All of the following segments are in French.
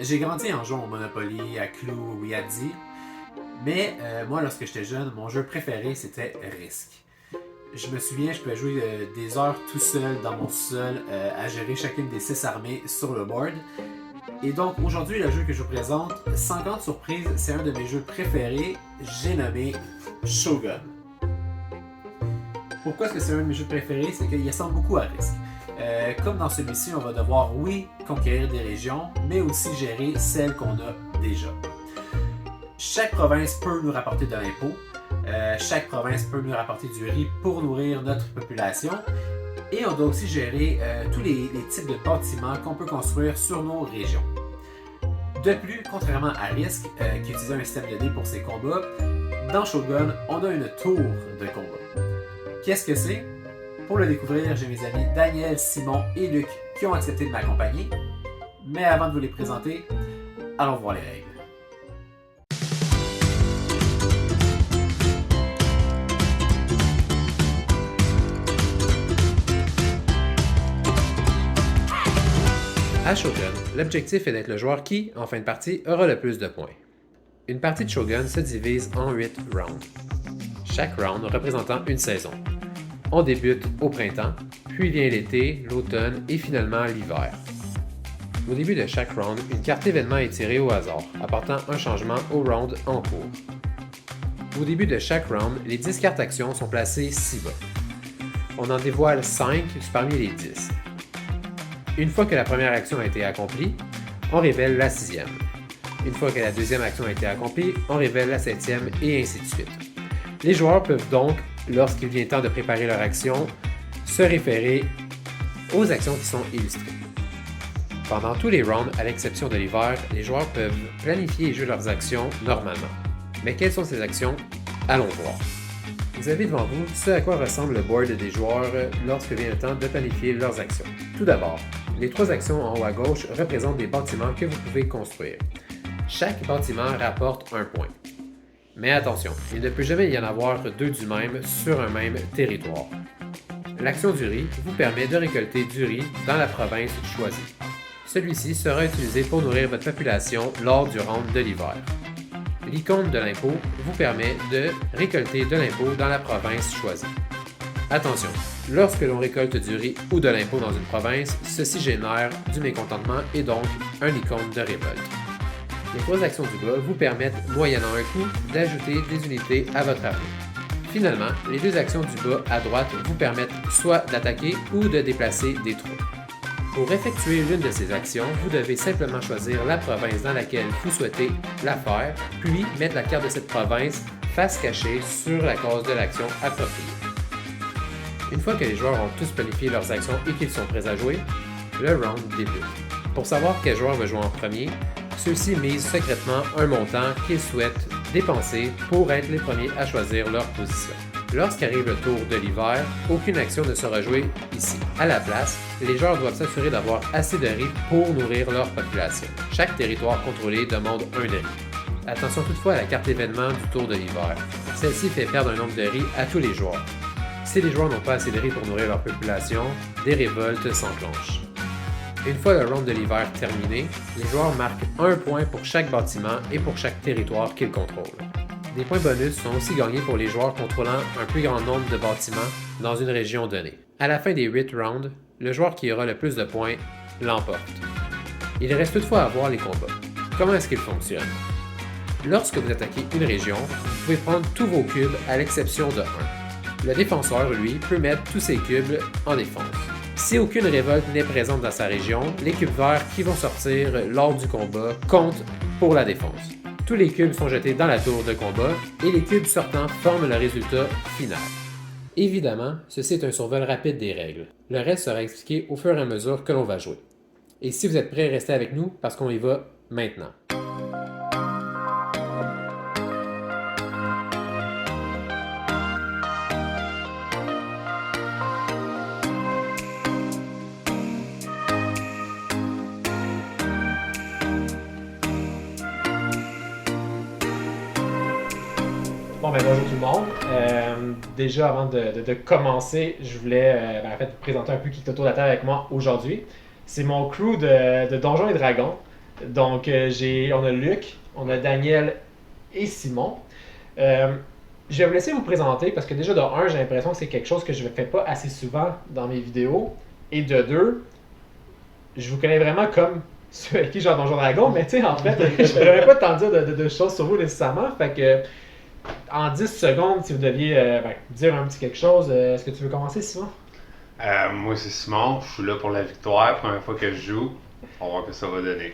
J'ai grandi en jouant au Monopoly, à Clou ou Yahtzee, mais moi, lorsque j'étais jeune, mon jeu préféré, c'était Risk. Je me souviens, je pouvais jouer des heures tout seul dans mon sol à gérer chacune des 6 armées sur le board. Et donc aujourd'hui, le jeu que je vous présente, sans grande surprise, c'est un de mes jeux préférés, j'ai nommé Shogun. Pourquoi est-ce que c'est un de mes jeux préférés? C'est qu'il ressemble beaucoup à Risk. Comme dans celui-ci, on va devoir, oui, conquérir des régions, mais aussi gérer celles qu'on a déjà. Chaque province peut nous rapporter de l'impôt. Chaque province peut nous rapporter du riz pour nourrir notre population. Et on doit aussi gérer tous les types de bâtiments qu'on peut construire sur nos régions. De plus, contrairement à Risk, qui utilise un système de dés pour ses combats, dans Shogun, on a une tour de combat. Qu'est-ce que c'est? Pour le découvrir, j'ai mes amis Daniel, Simon et Luc qui ont accepté de m'accompagner. Mais avant de vous les présenter, allons voir les règles. À Shogun, l'objectif est d'être le joueur qui, en fin de partie, aura le plus de points. Une partie de Shogun se divise en 8 rounds. Chaque round représentant une saison. On débute au printemps, puis vient l'été, l'automne et finalement l'hiver. Au début de chaque round, une carte événement est tirée au hasard, apportant un changement au round en cours. Au début de chaque round, les 10 cartes actions sont placées ci-bas. On en dévoile 5 parmi les 10. Une fois que la première action a été accomplie, on révèle la 6e. Une fois que la deuxième action a été accomplie, on révèle la 7e et ainsi de suite. Les joueurs peuvent donc, lorsqu'il vient temps de préparer leur action, se référer aux actions qui sont illustrées. Pendant tous les rounds, à l'exception de l'hiver, les joueurs peuvent planifier et jouer leurs actions normalement. Mais quelles sont ces actions? Allons voir. Vous avez devant vous ce à quoi ressemble le board des joueurs lorsque vient le temps de planifier leurs actions. Tout d'abord, les 3 actions en haut à gauche représentent des bâtiments que vous pouvez construire. Chaque bâtiment rapporte un point. Mais attention, il ne peut jamais y en avoir 2 du même sur un même territoire. L'action du riz vous permet de récolter du riz dans la province choisie. Celui-ci sera utilisé pour nourrir votre population lors du round de l'hiver. L'icône de l'impôt vous permet de récolter de l'impôt dans la province choisie. Attention, lorsque l'on récolte du riz ou de l'impôt dans une province, ceci génère du mécontentement et donc un icône de révolte. Les 3 actions du bas vous permettent, moyennant un coût, d'ajouter des unités à votre armée. Finalement, les 2 actions du bas à droite vous permettent soit d'attaquer ou de déplacer des troupes. Pour effectuer l'une de ces actions, vous devez simplement choisir la province dans laquelle vous souhaitez la faire, puis mettre la carte de cette province face cachée sur la case de l'action appropriée. Une fois que les joueurs ont tous planifié leurs actions et qu'ils sont prêts à jouer, le round débute. Pour savoir quel joueur va jouer en premier, ceux-ci misent secrètement un montant qu'ils souhaitent dépenser pour être les premiers à choisir leur position. Lorsqu'arrive le tour de l'hiver, aucune action ne sera jouée ici. À la place, les joueurs doivent s'assurer d'avoir assez de riz pour nourrir leur population. Chaque territoire contrôlé demande un de riz. Attention toutefois à la carte événement du tour de l'hiver. Celle-ci fait perdre un nombre de riz à tous les joueurs. Si les joueurs n'ont pas assez de riz pour nourrir leur population, des révoltes s'enclenchent. Une fois le round de l'hiver terminé, les joueurs marquent un point pour chaque bâtiment et pour chaque territoire qu'ils contrôlent. Des points bonus sont aussi gagnés pour les joueurs contrôlant un plus grand nombre de bâtiments dans une région donnée. À la fin des 8 rounds, le joueur qui aura le plus de points l'emporte. Il reste toutefois à voir les combats. Comment est-ce qu'ils fonctionnent? Lorsque vous attaquez une région, vous pouvez prendre tous vos cubes à l'exception de 1. Le défenseur, lui, peut mettre tous ses cubes en défense. Si aucune révolte n'est présente dans sa région, les cubes verts qui vont sortir lors du combat comptent pour la défense. Tous les cubes sont jetés dans la tour de combat et les cubes sortants forment le résultat final. Évidemment, ceci est un survol rapide des règles. Le reste sera expliqué au fur et à mesure que l'on va jouer. Et si vous êtes prêts, restez avec nous parce qu'on y va maintenant. Bon, ben bonjour tout le monde. Déjà, avant de commencer, je voulais vous présenter un peu qui est autour de la table avec moi aujourd'hui. C'est mon crew de Donjons et Dragons. Donc, on a Luc, on a Daniel et Simon. Je vais vous laisser vous présenter parce que déjà, de un, j'ai l'impression que c'est quelque chose que je ne fais pas assez souvent dans mes vidéos. Et de deux, je vous connais vraiment comme ceux avec qui j'ai Donjon Dragon, mais tu sais, en fait, je ne pourrais pas t'en dire de choses sur vous nécessairement. Fait que, en 10 secondes, si vous deviez dire un petit quelque chose, est-ce que tu veux commencer, Simon? Moi, c'est Simon. Je suis là pour la victoire. Première fois que je joue. On va voir que ça va donner.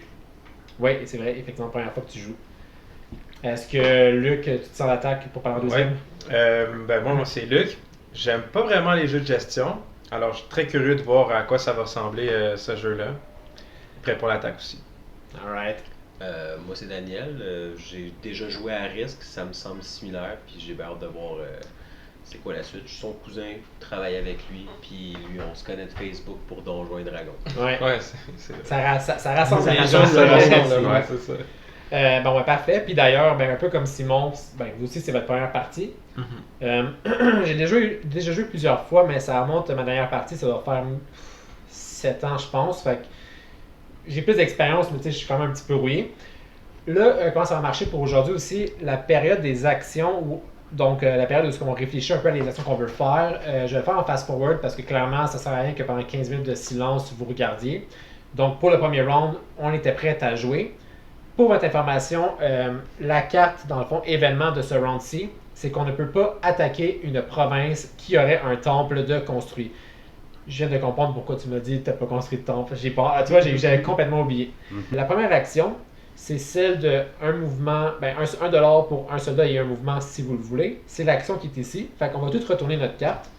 Oui, c'est vrai, effectivement, première fois que tu joues. Est-ce que Luc, tu te sens l'attaque pour parler en deuxième? Moi, c'est Luc. J'aime pas vraiment les jeux de gestion. Alors, je suis très curieux de voir à quoi ça va ressembler ce jeu-là. Prêt pour l'attaque aussi. Alright. Moi, c'est Daniel. J'ai déjà joué à Risk, ça me semble similaire, puis j'ai bien hâte de voir c'est quoi la suite. Je suis son cousin, je travaille avec lui, puis lui, on se connaît de Facebook pour Donjons et Dragons. Ouais. C'est Ça rassemble les gens. ça là, ressemble, ouais. ouais, c'est ça. Parfait. Puis d'ailleurs, un peu comme Simon, vous aussi, c'est votre première partie. J'ai déjà joué plusieurs fois, mais ça remonte à ma dernière partie, ça doit faire 7 ans, je pense. Fait que j'ai plus d'expérience, mais tu sais, je suis quand même un petit peu rouillé. Là, comment ça va marcher pour aujourd'hui aussi, la période des actions, donc la période où on réfléchit un peu à les actions qu'on veut faire, je vais le faire en fast-forward parce que clairement, ça sert à rien que pendant 15 minutes de silence, vous regardiez. Donc pour le premier round, on était prêt à jouer. Pour votre information, la carte, dans le fond, événement de ce round-ci, c'est qu'on ne peut pas attaquer une province qui aurait un temple de construit. Je viens de comprendre pourquoi tu m'as dit que tu n'as pas construit de temple. Tu vois, j'avais complètement oublié. La première action, c'est celle de un mouvement, $1 pour un soldat et un mouvement si vous le voulez. C'est l'action qui est ici. Fait qu'on va tout retourner notre carte.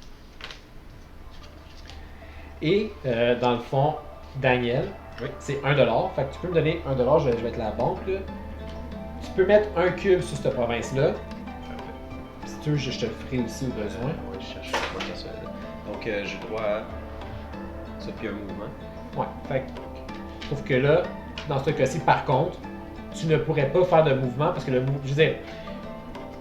Et dans le fond, Daniel, Oui. c'est $1. Fait que tu peux me donner $1, je vais être la banque là. Tu peux mettre un cube sur cette province-là. Si tu veux, je te le ferai aussi au besoin. Ouais, je cherche comment faire ça. Donc, j'ai droit à ça, puis un mouvement. Ouais, fait que je trouve que là, dans ce cas-ci, par contre, tu ne pourrais pas faire de mouvement parce que le mouvement. Je veux dire,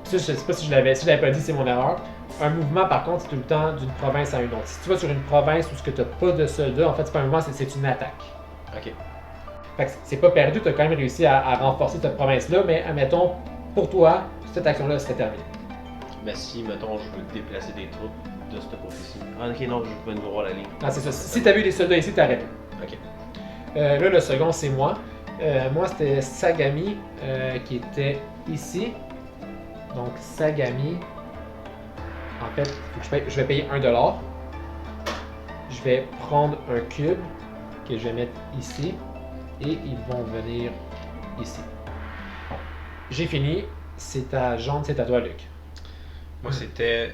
ça, je sais pas si je l'avais pas dit, c'est mon erreur. Un mouvement, par contre, c'est tout le temps d'une province à une autre. Si tu vas sur une province où tu n'as pas de soldats, en fait, c'est pas un mouvement, c'est une attaque. Ok. Fait que c'est pas perdu, tu as quand même réussi à renforcer cette province-là, mais admettons, pour toi, cette action-là serait terminée. Mais si, mettons, je veux déplacer des troupes de cette côté-ci. Ah, ok, non, je veux voir la ligne. Ah, c'est ça. Si tu as vu des soldats ici, t'arrêtes. Ok. Là, le second, c'est moi. Moi, c'était Sagami qui était ici. Donc, Sagami. En fait, je vais payer $1. Je vais prendre un cube que je vais mettre ici. Et ils vont venir ici. J'ai fini. C'est à Jean, c'est à toi, Luc. Moi, c'était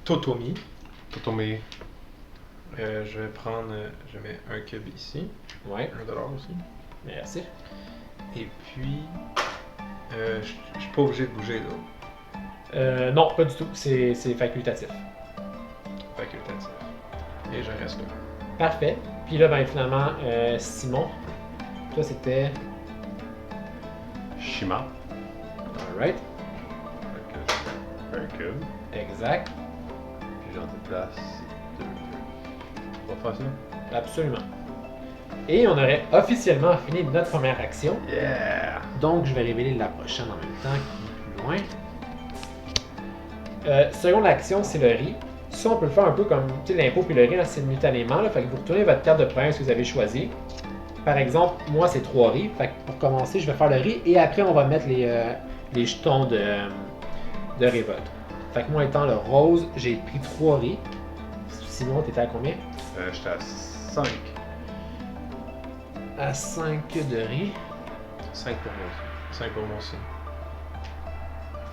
Totomi. Totomé. Je vais prendre, je mets un cube ici, Ouais, $1 aussi. merci. Et puis, je suis pas obligé de bouger là, Non, pas du tout. C'est facultatif. facultatif. Et je reste là. Parfait. Puis là, finalement, Simon, toi, c'était... Shima. Alright. Un cube. Exact. Puis j'en déplace 2. On va faire ça. Absolument. Et on aurait officiellement fini notre première action. Yeah! Donc, je vais révéler la prochaine en même temps, qui est plus loin. Seconde action, c'est le riz. Ça, on peut le faire un peu comme l'impôt puis le riz, là, simultanément. Là, fait que vous retournez votre carte de province que vous avez choisie. Par exemple, moi, c'est 3 riz. Fait que pour commencer, je vais faire le riz et après, on va mettre les jetons de révolte. Fait que moi, étant le rose, j'ai pris 3 riz. Sinon, t'étais à combien? J'étais à 5. À 5 de riz. 5 pour moi aussi. 5 pour moi aussi.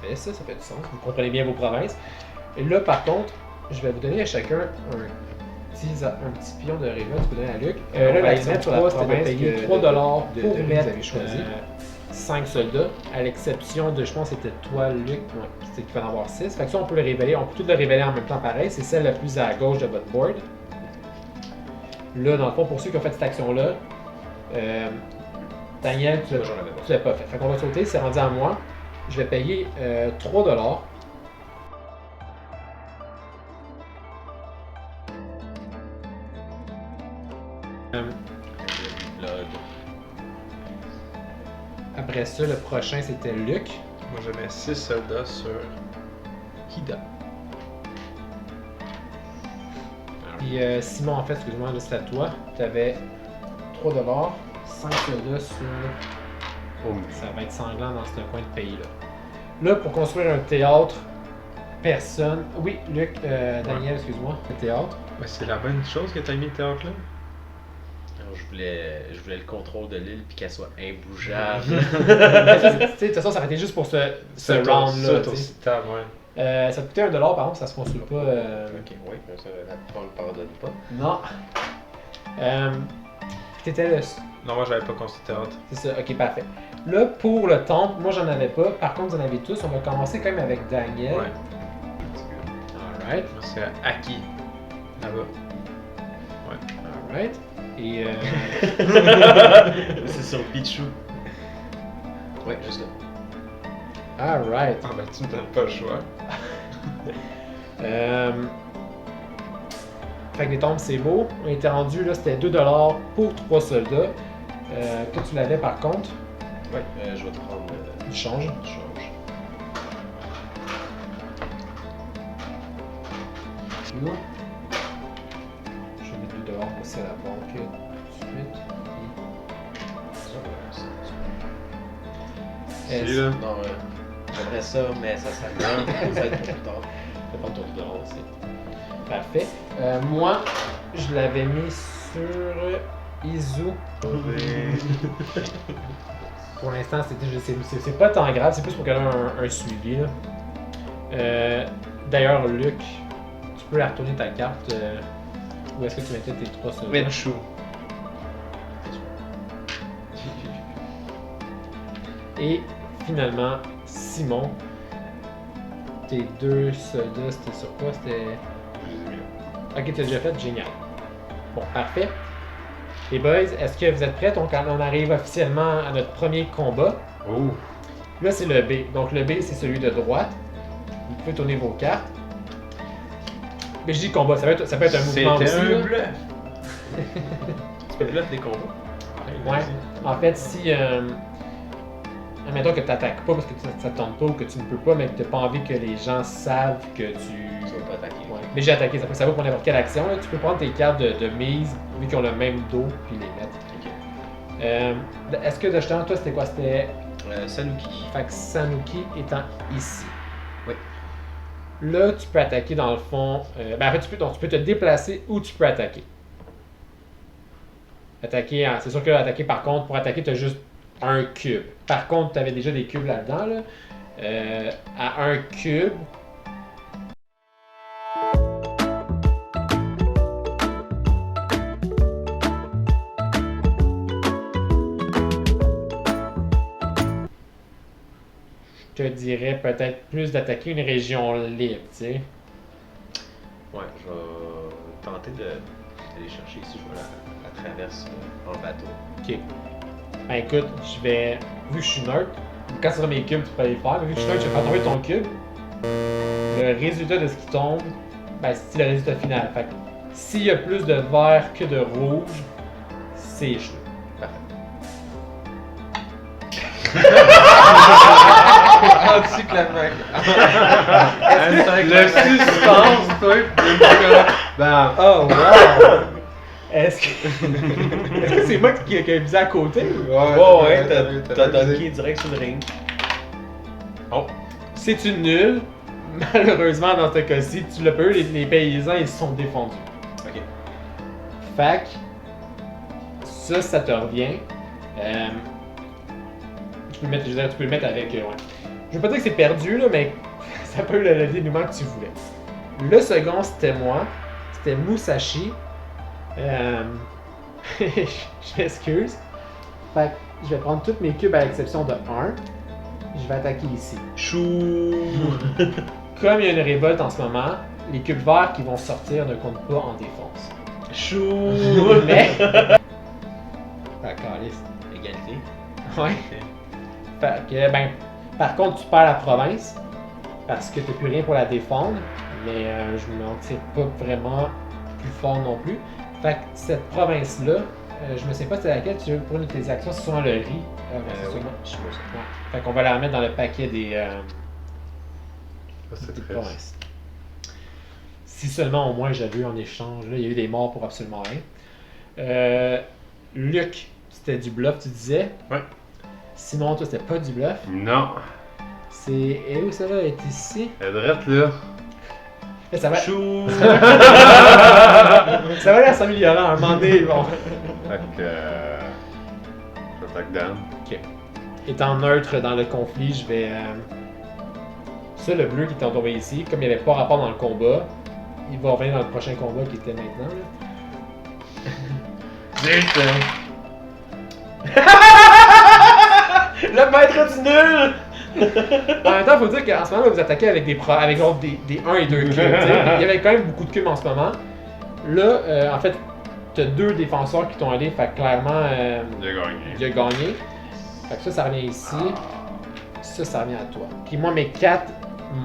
Parfait, ça fait du sens. Vous comprenez bien vos provinces. Et là, par contre, je vais vous donner à chacun un petit pion de révolte. Je peux donner à Luc. Là, l'action 3, c'était de payer $3 pour mettre 5 soldats, à l'exception de, je pense, c'était toi, Luc, c'était qu'il fallait en avoir 6. Fait que ça, on peut le révéler. On peut tout le révéler en même temps pareil. C'est celle la plus à gauche de votre board. Là, dans le fond, pour ceux qui ont fait cette action-là, Daniel, tu l'as pas fait. Fait qu'on va sauter, c'est rendu à moi. Je vais payer $3. Après ça, le prochain, c'était Luc. Moi, je mets 6 soldats sur Hida. Puis Simon, en fait, excuse-moi, là, c'est à toi. Tu avais 3 $, 5 soldats sur... Oh, Ça va être sanglant dans ce coin de pays-là. Là, pour construire un théâtre, personne... Oui, Luc, Daniel, excuse-moi, le théâtre. Ouais, c'est la bonne chose que t'as mis le théâtre là. Alors, je voulais le contrôle de l'île puis qu'elle soit imbougeable. Mais ça, de toute façon, ça aurait été juste pour ce round-là. tu sais. Ça te coûtait 1 $, par contre, ça se construit pas... Ok, oui, ça, on le pardonne pas. Non. T'étais le... Non, moi, j'avais pas construit théâtre. C'est ça, ok, parfait. Là, pour le temple, moi, j'en avais pas. Par contre, vous en avez tous. On va commencer quand même avec Daniel. Ouais. Alright, Moi, c'est Aki. Là-bas. alright. Et... C'est sur Pichou. Ouais, juste là. alright. Ah, ben, tu me donnes pas le choix. Fait que les tombes, c'est beau. On était rendu, là, c'était 2 $ pour 3 soldats. Que tu l'avais par contre, Ouais, je vais te prendre il change. le change. Là. Je vais mettre 2 $ aussi à la banque tout de suite. C'est Est-ce- là. Non, j'aimerais ça, mais ça va être pour plus tard. Fais pas ton 2 $ aussi. Parfait. Moi, je l'avais mis sur Izu. Pour l'instant, c'est pas tant grave, c'est plus pour qu'elle ait un suivi. Là. D'ailleurs, Luc, tu peux la retourner ta carte. Où est-ce que tu mettais tes 3 soldats? Pichou. Et finalement, Simon, tes 2 soldats, c'était sur quoi? C'était... Ok, tu as déjà fait, génial. Bon, parfait. Les boys, est-ce que vous êtes prêts? Donc, on arrive officiellement à notre premier combat. oh. Là, c'est le B. Donc, le B, c'est celui de droite. Vous pouvez tourner vos cartes. Mais je dis combat, ça peut être un mouvement aussi. C'était là. un bluff. Tu peux bluff des combats? Ouais. En fait, si... admettons que tu n'attaques pas parce que ça ne tente pas ou que tu ne peux pas, mais que tu n'as pas envie que les gens savent que tu... Tu vas pas attaquer. Ouais. Mais j'ai attaqué, ça vaut pour n'importe quelle action. Là. Tu peux prendre tes cartes de mise, vu qu'ils ont le même dos, puis les mettre. Ok. Est-ce que justement, toi, c'était quoi? C'était... Sanuki. Fait que Sanuki étant ici. Oui. Là, tu peux attaquer dans le fond... en fait, tu peux te déplacer ou tu peux attaquer. Attaquer, c'est sûr que attaquer, par contre, pour attaquer, tu as juste un cube. Par contre, tu avais déjà des cubes là-dedans. Là. À un cube, je te dirais peut-être plus d'attaquer une région libre, tu sais. Ouais, je vais tenter d'aller chercher ici. Je vais la traverse en bateau. Ok. Ben écoute, vu que je suis neutre, quand tu auras mes cubes, tu peux les faire, mais vu que je suis neutre, je vais faire tomber ton cube. Le résultat de ce qui tombe, ben c'est le résultat final. Fait que s'il y a plus de vert que de rouge, c'est échoué. Anti-clamac. Le suspense, toi. Ben, Oh wow! Est-ce que c'est moi qui ai visé à côté? Ouais, t'as dunké direct sur le ring. C'est une nulle. Malheureusement, dans ce cas-ci, tu l'as pas eu, les paysans, ils se sont défendus. Ok. Fac, ça te revient. Tu peux le mettre avec. Ouais. Je veux pas dire que c'est perdu, là, mais ça peut le dénouement que tu voulais. Le second, c'était moi. C'était Musashi. Je m'excuse. Fait que je vais prendre tous mes cubes à l'exception de 1. Je vais attaquer ici. Chou! Comme il y a une révolte en ce moment, les cubes verts qui vont sortir ne comptent pas en défense. Chou! Mais. D'accord, Égalité. ouais. Fait que, ben, par contre, tu perds la province parce que tu n'as plus rien pour la défendre, mais je m'en tire pas vraiment plus fort non plus. Fait que cette province-là, je me sais pas c'est laquelle tu veux pour une de tes actions, c'est souvent le riz. Oui, sûrement. je sais pas ça. Ouais. Fait qu'on va la remettre dans le paquet des Ça, c'est des triste. provinces. Si seulement au moins j'avais eu en échange, là, il y a eu des morts pour absolument rien. Luc, c'était du bluff, tu disais. Ouais. Simon, toi, c'était pas du bluff. Non. C'est. Et où ça va être ici? Edrette, là. Là, ça va. Chou! Ça va aller s'améliorer à un moment donné. Bon. Fait que. J'attaque Dan. Étant neutre dans le conflit, je vais. Ça, le bleu qui est tombé ici, comme il n'y avait pas rapport dans le combat, il va revenir dans le prochain combat qui était maintenant. Là. Zut! Le maître du nul! En même temps, il faut dire qu'en ce moment, vous attaquez avec des 1 et 2 cubes. Il y avait quand même beaucoup de cubes en ce moment. Là, en fait, tu as 2 défenseurs qui t'ont aidé, fait que clairement, Il a gagné. il a gagné. Fait que ça revient ici. Ça revient à toi. Puis moi, mes 4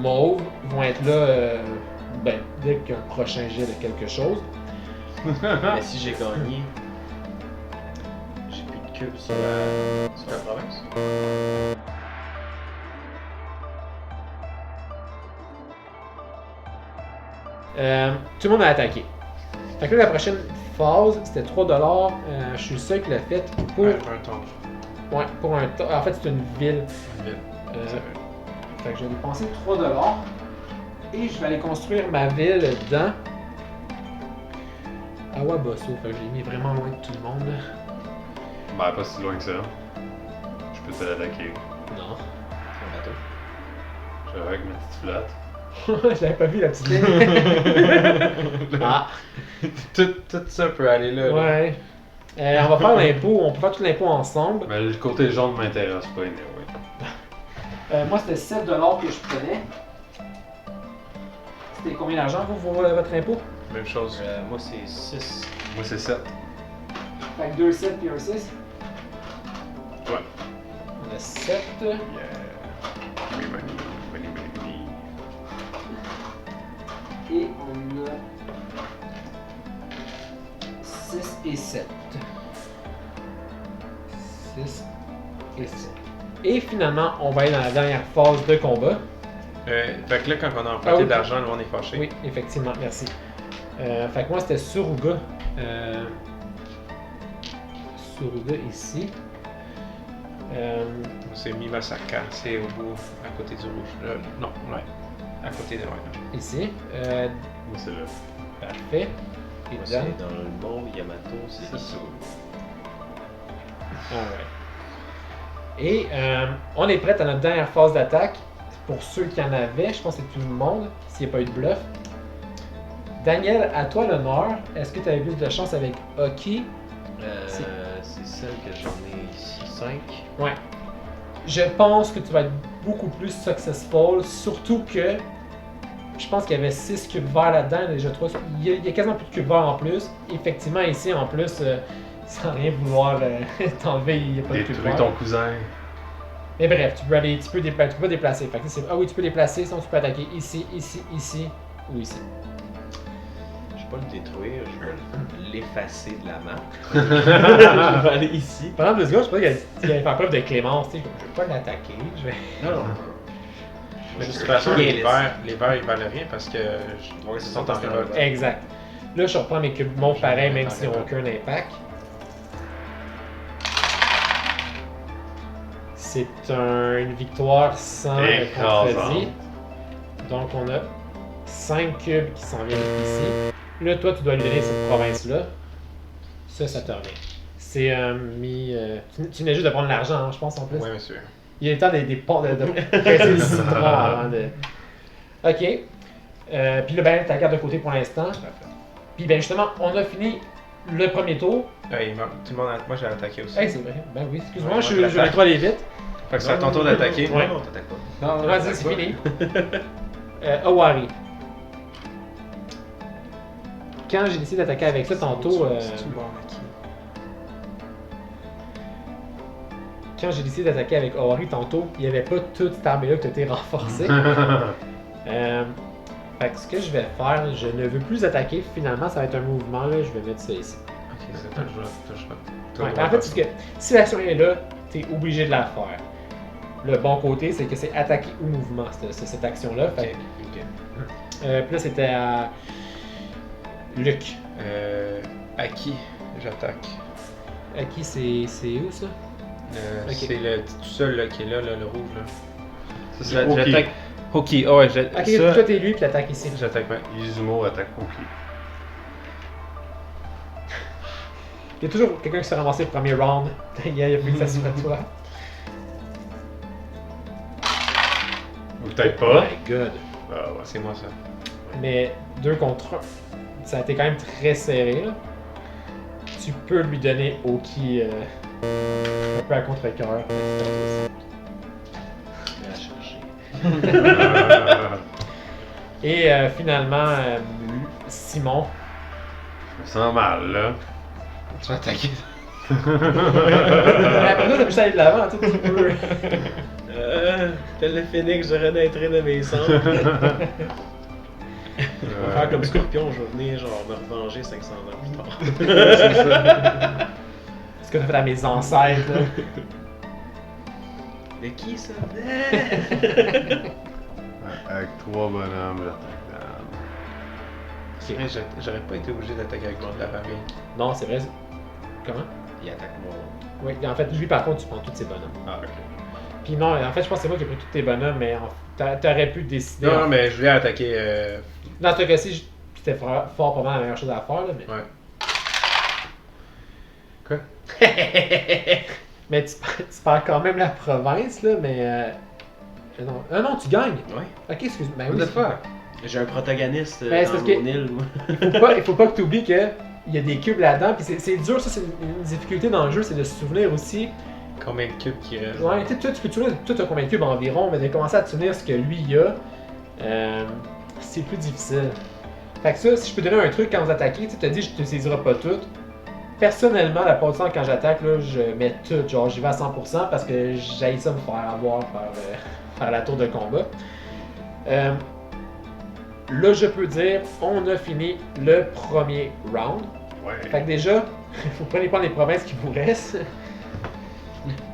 mauves vont être là dès qu'il y a un prochain jet de quelque chose. Mais si j'ai gagné, j'ai plus de cubes sur la province. Tout le monde a attaqué. Fait que là, la prochaine phase, c'était 3$. Je suis le seul qui l'a fait pour. Ouais, un ton. Ouais, pour un. En fait, c'est une ville. Ville. Fait que je vais dépenser 3$. Et je vais aller construire ma ville dans. Awabosso. Fait que je l'ai mis vraiment loin de tout le monde. Ben, pas si loin que ça. Je peux te l'attaquer. Non. Un bateau. Je vais avec ma petite flotte. Je l'avais pas vu la petite ligne. Ah, Tout ça peut aller là. là. ouais. On va faire l'impôt. On peut faire tout l'impôt ensemble. Mais le côté jaune m'intéresse pas, anyway. Moi, c'était 7$ que je prenais. C'était combien d'argent pour votre impôt? Même chose. Moi, c'est 6. Moi, c'est 7. Fait que 2 7 puis un 6. Ouais. On a 7. Yeah. Oui, money, money, money, money. Et on a 6 et 7. 6 et 7. Et finalement, on va aller dans la dernière phase de combat. Fait que là, quand on a Ah emprunté oui. de l'argent, nous on est fâché. Oui, effectivement, merci. Fait que moi, c'était Suruga. Suruga ici. C'est Mimasaka, c'est au bout, à côté du rouge. Non, ouais. À côté de. Ouais. Ici. Moi, c'est là. Parfait. Et Moi, Dan. c'est dans le mont Yamato, c'est C'est ici. ça. Alright. Et on est prêt à notre dernière phase d'attaque. Pour ceux qui en avaient, je pense que c'est tout le monde, s'il n'y a pas eu de bluff. Daniel, à toi l'honneur. Est-ce que tu avais plus de chance avec Hockey? C'est celle que j'en ai ici, 5. Ouais. Je pense que tu vas être beaucoup plus successful, surtout que je pense qu'il y avait 6 cubes verts là-dedans, déjà 3. Il y a quasiment plus de cubes verts en plus. Effectivement, ici en plus, sans rien vouloir t'enlever, il n'y a pas de cubes Détruis verts. ton cousin. Mais bref, tu peux pas déplacer. Fait que ah oui, tu peux déplacer, sinon tu peux attaquer ici, ici, ici ou ici. Je vais pas le détruire, je vais l'effacer de la map. Je vais aller ici. Pendant 2 secondes, je pensais qu'il allait faire preuve de clémence. Tu sais, je vais pas l'attaquer. Je vais... Non, non. Mais de toute façon, les verts, ils valent rien parce que ils sont en révolte. Exact. Là, je reprends mes cubes monts pareil, même s'ils n'ont aucun impact. C'est une victoire sans contredit. Donc, on a 5 cubes qui s'en viennent ici. Là, toi, tu dois lui donner cette province-là. Ça te revient. C'est mis. Tu venais juste de prendre l'argent, hein, je pense, en plus. Oui, monsieur. Il y a le temps des ports de presser le citron avant de. Ok. Puis là, ben, tu la gardes de côté pour l'instant. Puis, ben, justement, on a fini le premier tour. Tout le monde moi j'ai attaqué aussi. Hey, c'est vrai. Ben oui, excuse-moi, Ouais, je moi, je vais l'attaque. trop aller vite. Fait que c'est à ton tour d'attaquer. Ouais. Non, t'attaques pas. Non, Vas-y, c'est fini. Owari. Quand j'ai décidé d'attaquer avec ça tantôt. Quand j'ai décidé d'attaquer avec Owari tantôt, il n'y avait pas toute cette armée-là qui a été renforcée. Fait que ce que je vais faire, je ne veux plus attaquer. Finalement, ça va être un mouvement. Là, je vais mettre ça ici. Ok. c'est t'as le choix. Ouais, en fait, c'est que si l'action est là, t'es obligé de la faire. Le bon côté, c'est que c'est attaquer ou mouvement, cette action-là. Fait Ok. puis là, c'était à Luc. À qui j'attaque? À qui c'est où ça? Ok. C'est le tout seul là, qui est là, le rouge. Là. Ça, c'est Hoki. j'attaque. Hoki, oh ouais, Ok, ça, toi t'es lui, puis l'attaque ici. j'attaque bien. Izumo attaque Hoki. Il y a toujours quelqu'un qui se fait ramasser le premier round. Il a fallu que ça soit toi. Ou peut-être pas. My god. Ah ouais. C'est moi ça. Mais 2 contre 1, ça a été quand même très serré. Là. Tu peux lui donner Oki un peu à contre-cœur. Je vais la chercher. Et finalement, Simon. Je me sens mal, là. Tu vas attaquer. Mais après ça, t'as juste aller de l'avant, tu sais, tu peux. Tel le phénix, je renaîtrai de mes cendres. Je vais faire comme Scorpion, je vais venir genre me revenger 500 ans plus tard. C'est ça. Ce que t'as fait à mes ancêtres. Là. Mais qui ça? Avec 3 bonhommes, j'attaque Dan. C'est vrai, j'aurais pas été obligé d'attaquer avec mon de la famille. Non, c'est vrai. Comment? Il attaque mon. Oui, en fait, lui, par contre, tu prends tous ses bonhommes. Ah, ok. Puis non, en fait, je pense que c'est moi qui ai pris tous tes bonhommes, mais t'aurais pu décider. Non, mais je voulais attaquer. Dans ce cas-ci, c'était fort probablement la meilleure chose à faire, là, mais. Ouais. Quoi? Mais tu perds quand même la province, là, mais. Non. Ah non, tu gagnes! Ouais. Ok, excuse-moi. Ben What oui, the fuck? J'ai un protagoniste Ben, c'est dans parce que- mon île, moi. il faut pas que tu oublies qu'il y a des cubes là-dedans, puis c'est dur, ça, c'est une difficulté dans le jeu, c'est de se souvenir aussi. Combien de cubes qui restent? Ouais, tu sais, toi, tu peux te souvenir, toi, t'as combien de cubes environ, mais de commencer à te souvenir ce que lui il a, c'est plus difficile. Fait que ça, si je peux donner un truc quand vous attaquez, tu te dis, je te saisirai pas tout. Personnellement, la plupart du temps, quand j'attaque, là, je mets tout, genre j'y vais à 100% parce que j'aille ça me faire avoir par la tour de combat. Là, je peux dire, on a fini le premier round. Ouais. Fait que déjà, vous prenez pas les provinces qui vous restent.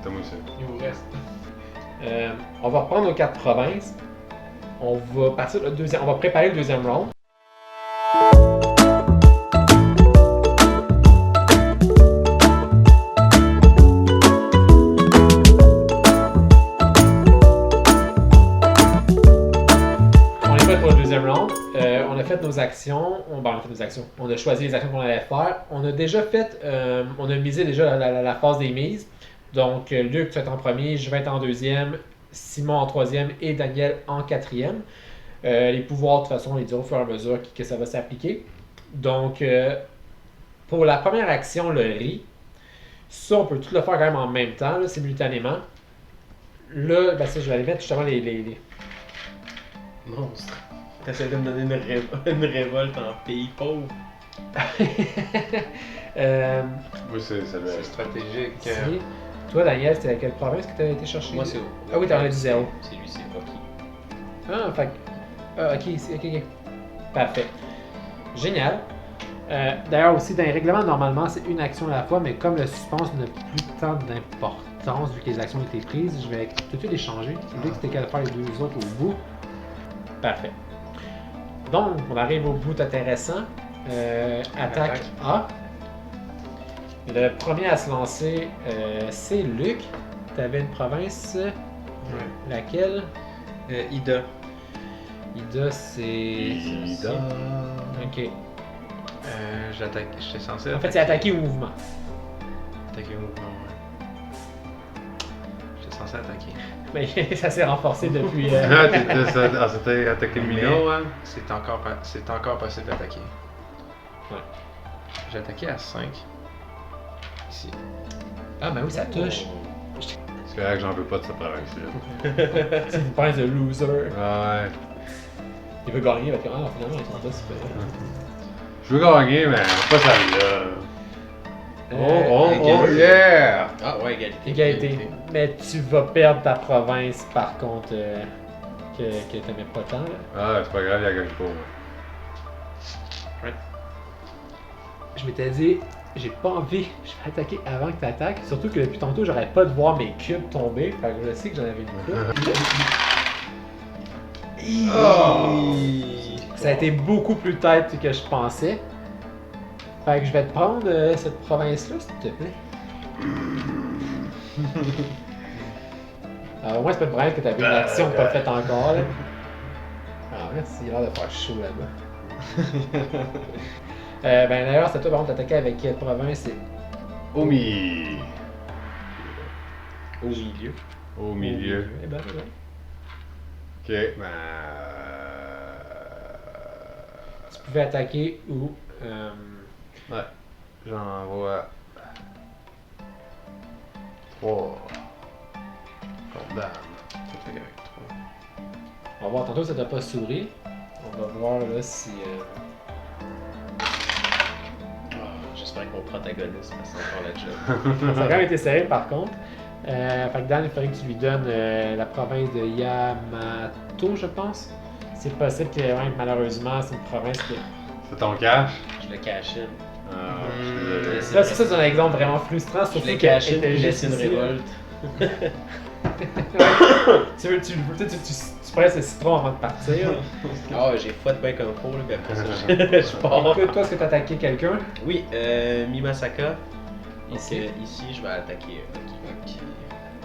T'as moi aussi. Il vous reste. On va reprendre nos 4 provinces. On va partir le deuxième. On va préparer le deuxième round. On est prêt pour le deuxième round. On a fait nos actions. On a fait nos actions. On a choisi les actions qu'on allait faire. On a déjà fait. On a misé déjà la phase des mises. Donc, Luc, tu vas être en premier, je vais être en deuxième, Simon en troisième et Daniel en quatrième. Les pouvoirs, de toute façon, on les dira au fur et à mesure que ça va s'appliquer. Donc, pour la première action, le riz, ça, on peut tout le faire quand même en même temps, là, simultanément. Là, ben, ça, je vais aller mettre justement les... Monstre. T'essaies de me donner une révolte en pays pauvre. Oui, ça doit C'est être. stratégique. Si. Toi, Daniel, c'était à quelle province que tu as été chercher? Moi, c'est. Ah oui, t'en as dit 0. C'est lui, c'est Rocky. Ah, fait que- ah, ok. Parfait. Génial. D'ailleurs, aussi, dans les règlements, normalement, c'est une action à la fois, mais comme le suspense n'a plus tant d'importance vu que les actions ont été prises, je vais tout de suite les changer. C'est lui que c'était qu'à faire les deux autres au bout. Parfait. Donc, on arrive au bout intéressant. Attaque A. Le premier à se lancer, c'est Luc. Tu avais une province. Laquelle? Ida. Ida, c'est. Ida. Ok. J'attaque. J'étais censé En fait, c'est attaquer au mouvement. attaquer au mouvement, ouais. J'étais censé attaquer. Mais ça s'est renforcé depuis. Ah, c'était attaqué le minot, hein? C'est encore possible d'attaquer. Ouais. J'ai attaqué à 5. Ici. Ah, ben oui, ça touche. C'est vrai que j'en veux pas de cette province-là. C'est une pince de loser. Ouais. Il veut gagner, il va dire ah, finalement, ils sont pas super. Je veux gagner, mais pas celle-là. Oh, yeah! Ah ouais, égalité. Égalité. Mais tu vas perdre ta province, par contre, que t'aimais pas tant. Là. Ah, c'est pas grave, il y a gagne pas. Je m'étais dit, j'ai pas envie. Je vais attaquer avant que tu attaques. Surtout que depuis tantôt, j'arrête pas de voir mes cubes tomber. Fait que je sais que j'en avais une coupe. Ça a été beaucoup plus tête que je pensais. Fait que je vais te prendre cette province-là, s'il te plaît. Alors, au moins, c'est pas une province que t'as vu une action que t'as faite encore. Là. Alors, merci, il a l'air de faire chaud là-bas. Ben d'ailleurs, c'est toi, par contre, t'attaquais avec quelle province? Omi. Au milieu. Au milieu. Eh ben, ouais. Ok, ben. Tu pouvais attaquer où? Ouais. J'envoie. 3. Condamne. Fait avec 3. On va voir, tantôt ça t'a pas souri. On va voir là si... J'espère que mon protagoniste passe encore la job. Ça a quand même été serré par contre. Fait que Dan, il faudrait que tu lui donnes la province de Yamato, je pense. C'est possible que ouais, malheureusement c'est une province que... C'est ton cash? Je le cash in. Ah, je suis désolé. Ça, c'est un exemple vraiment frustrant, Je surtout l'ai que cash in, était j'ai juste laissé une ici, révolte. tu presses le citron avant de partir. Ah, j'ai fouette bien comme faut, là, puis après ça, je pars. Écoute, toi, est-ce que t'as attaqué quelqu'un? Oui, Mimasaka. Ici. Ici, je vais attaquer Oki.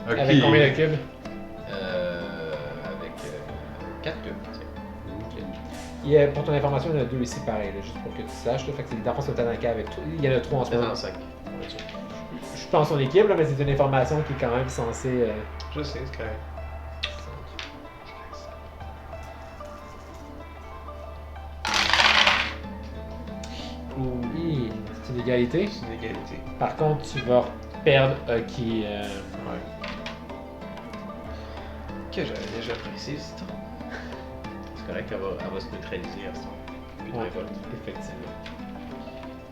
Ok. Avec combien de cubes? Avec 4 cubes. Pour ton information, il y en a 2 ici pareil, là, juste pour que tu saches. Là, fait que c'est dans le fond, c'est attaqué avec toi. Il y en a 3 en ce moment. 5. Je suis pas en son équipe, là, mais c'est une information qui est quand même censée. Je sais, c'est correct. Oui, c'est une égalité. C'est une égalité. Par contre, tu vas perdre Oki. Ouais. Que j'avais déjà apprécié, c'est tout. C'est correct, elle va se neutraliser à ce temps. Plus de Ouais, révolte. effectivement.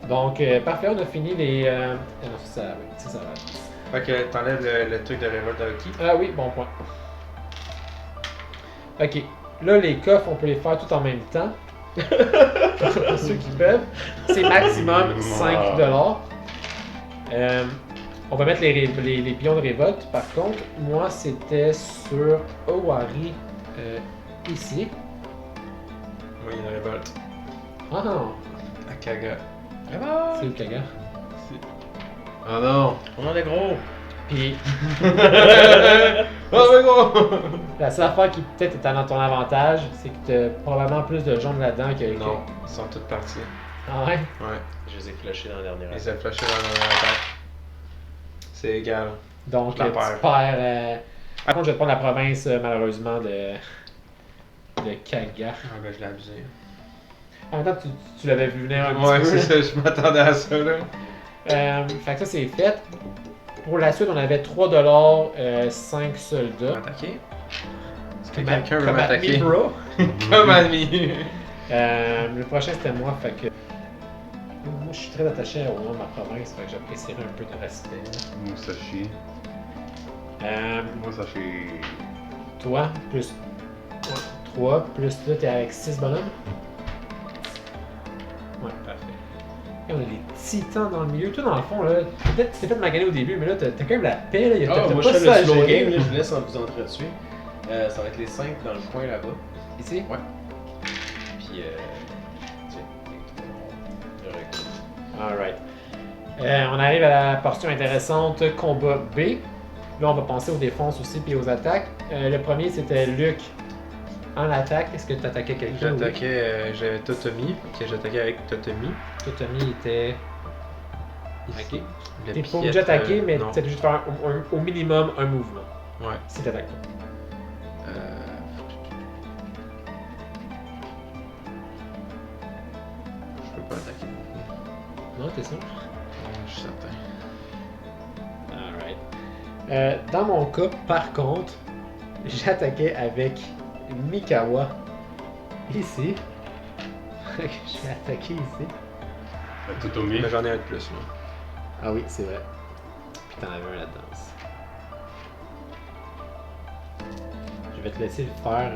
Donc, parfait, on a fini les. non, ça, oui, ça va. Fait que t'enlèves le truc de révolte à Oki. Ah oui, bon point. Ok, là, les coffres, on peut les faire tout en même temps. Pour ceux qui peuvent. C'est maximum 5$. On va mettre les pions de révolte. Par contre, moi, c'était sur Owari, ici. Moi, il y a une révolte. Ah non, À Kaga. c'est le Kaga. Oh non! On en est gros! Puis, Oh, mais gros! la seule affaire qui peut-être est dans ton avantage, c'est que t'as probablement plus de jaunes là-dedans que... Non, ils sont toutes partis. Ah ouais? Ouais. Je les ai flushés dans la dernière Ils ont flashé dans la dernière attaque. C'est égal. Donc, Je la tu perds. perds... Par contre, je vais te prendre la province, malheureusement, de Kaga. Ah, ben, je l'ai abusé. En même temps, tu l'avais vu venir un Ouais, petit peu. c'est ça, je m'attendais à ça, là. Fait que ça, c'est fait. Pour la suite, on avait 3$, 5 soldats. M'attaquer? Est-ce que Comme quelqu'un veut comme m'attaquer? Admi, bro. Comme ami! Le prochain, c'était moi, fait que... Moi, je suis très attaché au nom de ma province, fait que j'apprécierais un peu de respect. Musashi. Musashi. Toi, plus 3, plus là, t'es avec 6 bonhommes. Ouais, parfait. Et on a des titans dans le milieu. Toi, dans le fond, là, peut-être tu t'es fait maganer au début, mais là, t'as quand même la paix, là. Il y a Ah, t'as moi pas je fais ça à le slow gérer. game, là, je vous laisse vous entretuer. Ça va être les 5 dans le coin là-bas. Ici? Puis, tiens, je recule. Alright. On arrive à la portion intéressante, combat B. Là, on va penser aux défenses aussi, puis aux attaques. Le premier, c'était Luc en attaque. Est-ce que tu attaquais quelqu'un? J'attaquais, j'avais Totomi. Ok, j'attaquais avec Totomi. Toi, Tommy était... Ici. Le T'es pas piètre, obligé d'attaquer, mais non. tu juste faire au minimum un mouvement. Ouais. Si t'attaques pas. Je peux pas attaquer beaucoup. Non, t'es sûr? Je suis certain. Alright. Dans mon cas, par contre, j'attaquais avec Mikawa ici. Je vais attaquer ici. T'as tout omis. Mais j'en ai un de plus, moi. Ah oui, c'est vrai. Puis t'en avais un là-dedans aussi. Je vais te laisser le faire,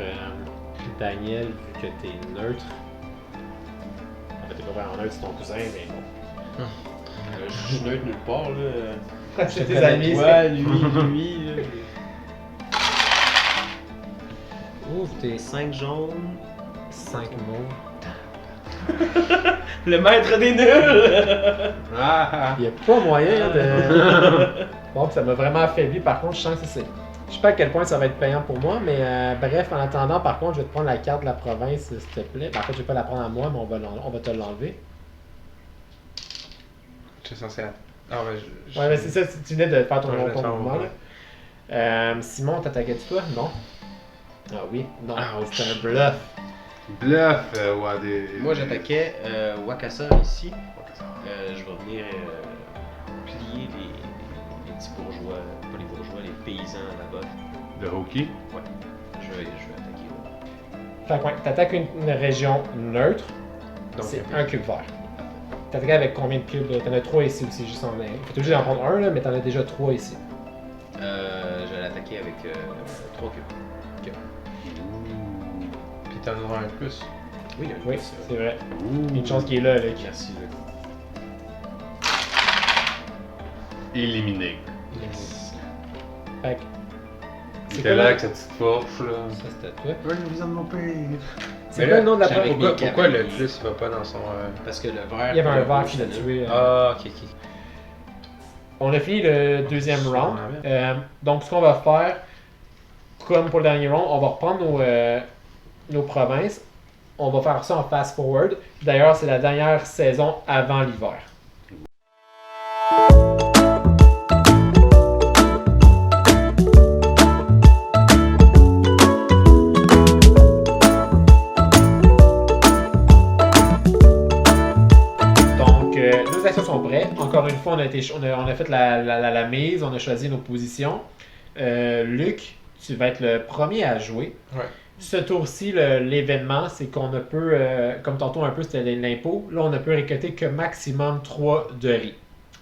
Daniel, vu que t'es neutre. En fait, t'es pas vraiment neutre, c'est ton cousin, mais bon. Je suis neutre nulle part, là. C'est Je tes connais amis. toi, lui, là. Ouf, t'es 5 jaunes. 5 mots. Le maître des nuls! Ah, Il n'y a pas moyen de. Bon, puis ça m'a vraiment affaibli. Par contre, je sens que c'est. Je sais pas à quel point ça va être payant pour moi, mais bref, en attendant, par contre, je vais te prendre la carte de la province, s'il te plaît. Ben, en fait, je vais pas la prendre à moi, mais on va te l'enlever. Je suis censé. Ah, ouais, Ouais, mais c'est ça, tu venais de faire ton, Ouais, je vais ton faire mon mouvement. Là. Simon, t'attaquais-tu toi? Non. Ah oui, non, c'est un bluff. bluff, ouais, des. Moi, j'attaquais Wakasa ici. Je vais venir plier les petits bourgeois, pas les bourgeois, les paysans là-bas. De hockey. Ouais, je vais attaquer là. Fait que ouais, t'attaques une région neutre, Donc, c'est un cube vert. T'attaques avec combien de cubes? T'en as 3 ici aussi, juste en. Faut obligé d'en prendre un, là, mais t'en as déjà 3 ici. Je vais l'attaquer avec 3 cubes. Puis t'en auras un plus. Oui, il y a une Oui, plus, c'est vrai. Ouh. Une chance qui est là, Luc. Merci, Luc. Éliminé. Fait que. C'est C'était quoi, là là? avec sa petite fourche, là. Ça, c'était toi. Ouais, je viens de mon pays. C'est Mais quoi là, le nom de la j'avais- province? mes Pourquoi le cavaliers. plus il va pas dans son. Parce que le vert. Il y avait un le vert rouge, qui l'a c'est tué. Ah, ok, ok. On a fini le deuxième round. Donc, ce qu'on va faire, comme pour le dernier round, on va reprendre nos provinces. On va faire ça en fast-forward. D'ailleurs, c'est la dernière saison avant l'hiver. Donc, nos actions sont prêtes. Encore une fois, on a fait la mise, on a choisi nos positions. Luc, tu vas être le premier à jouer. Ouais. Ce tour-ci, l'événement, c'est qu'on ne peut, comme tantôt un peu c'était l'impôt, là on ne peut récolter que maximum 3 de riz.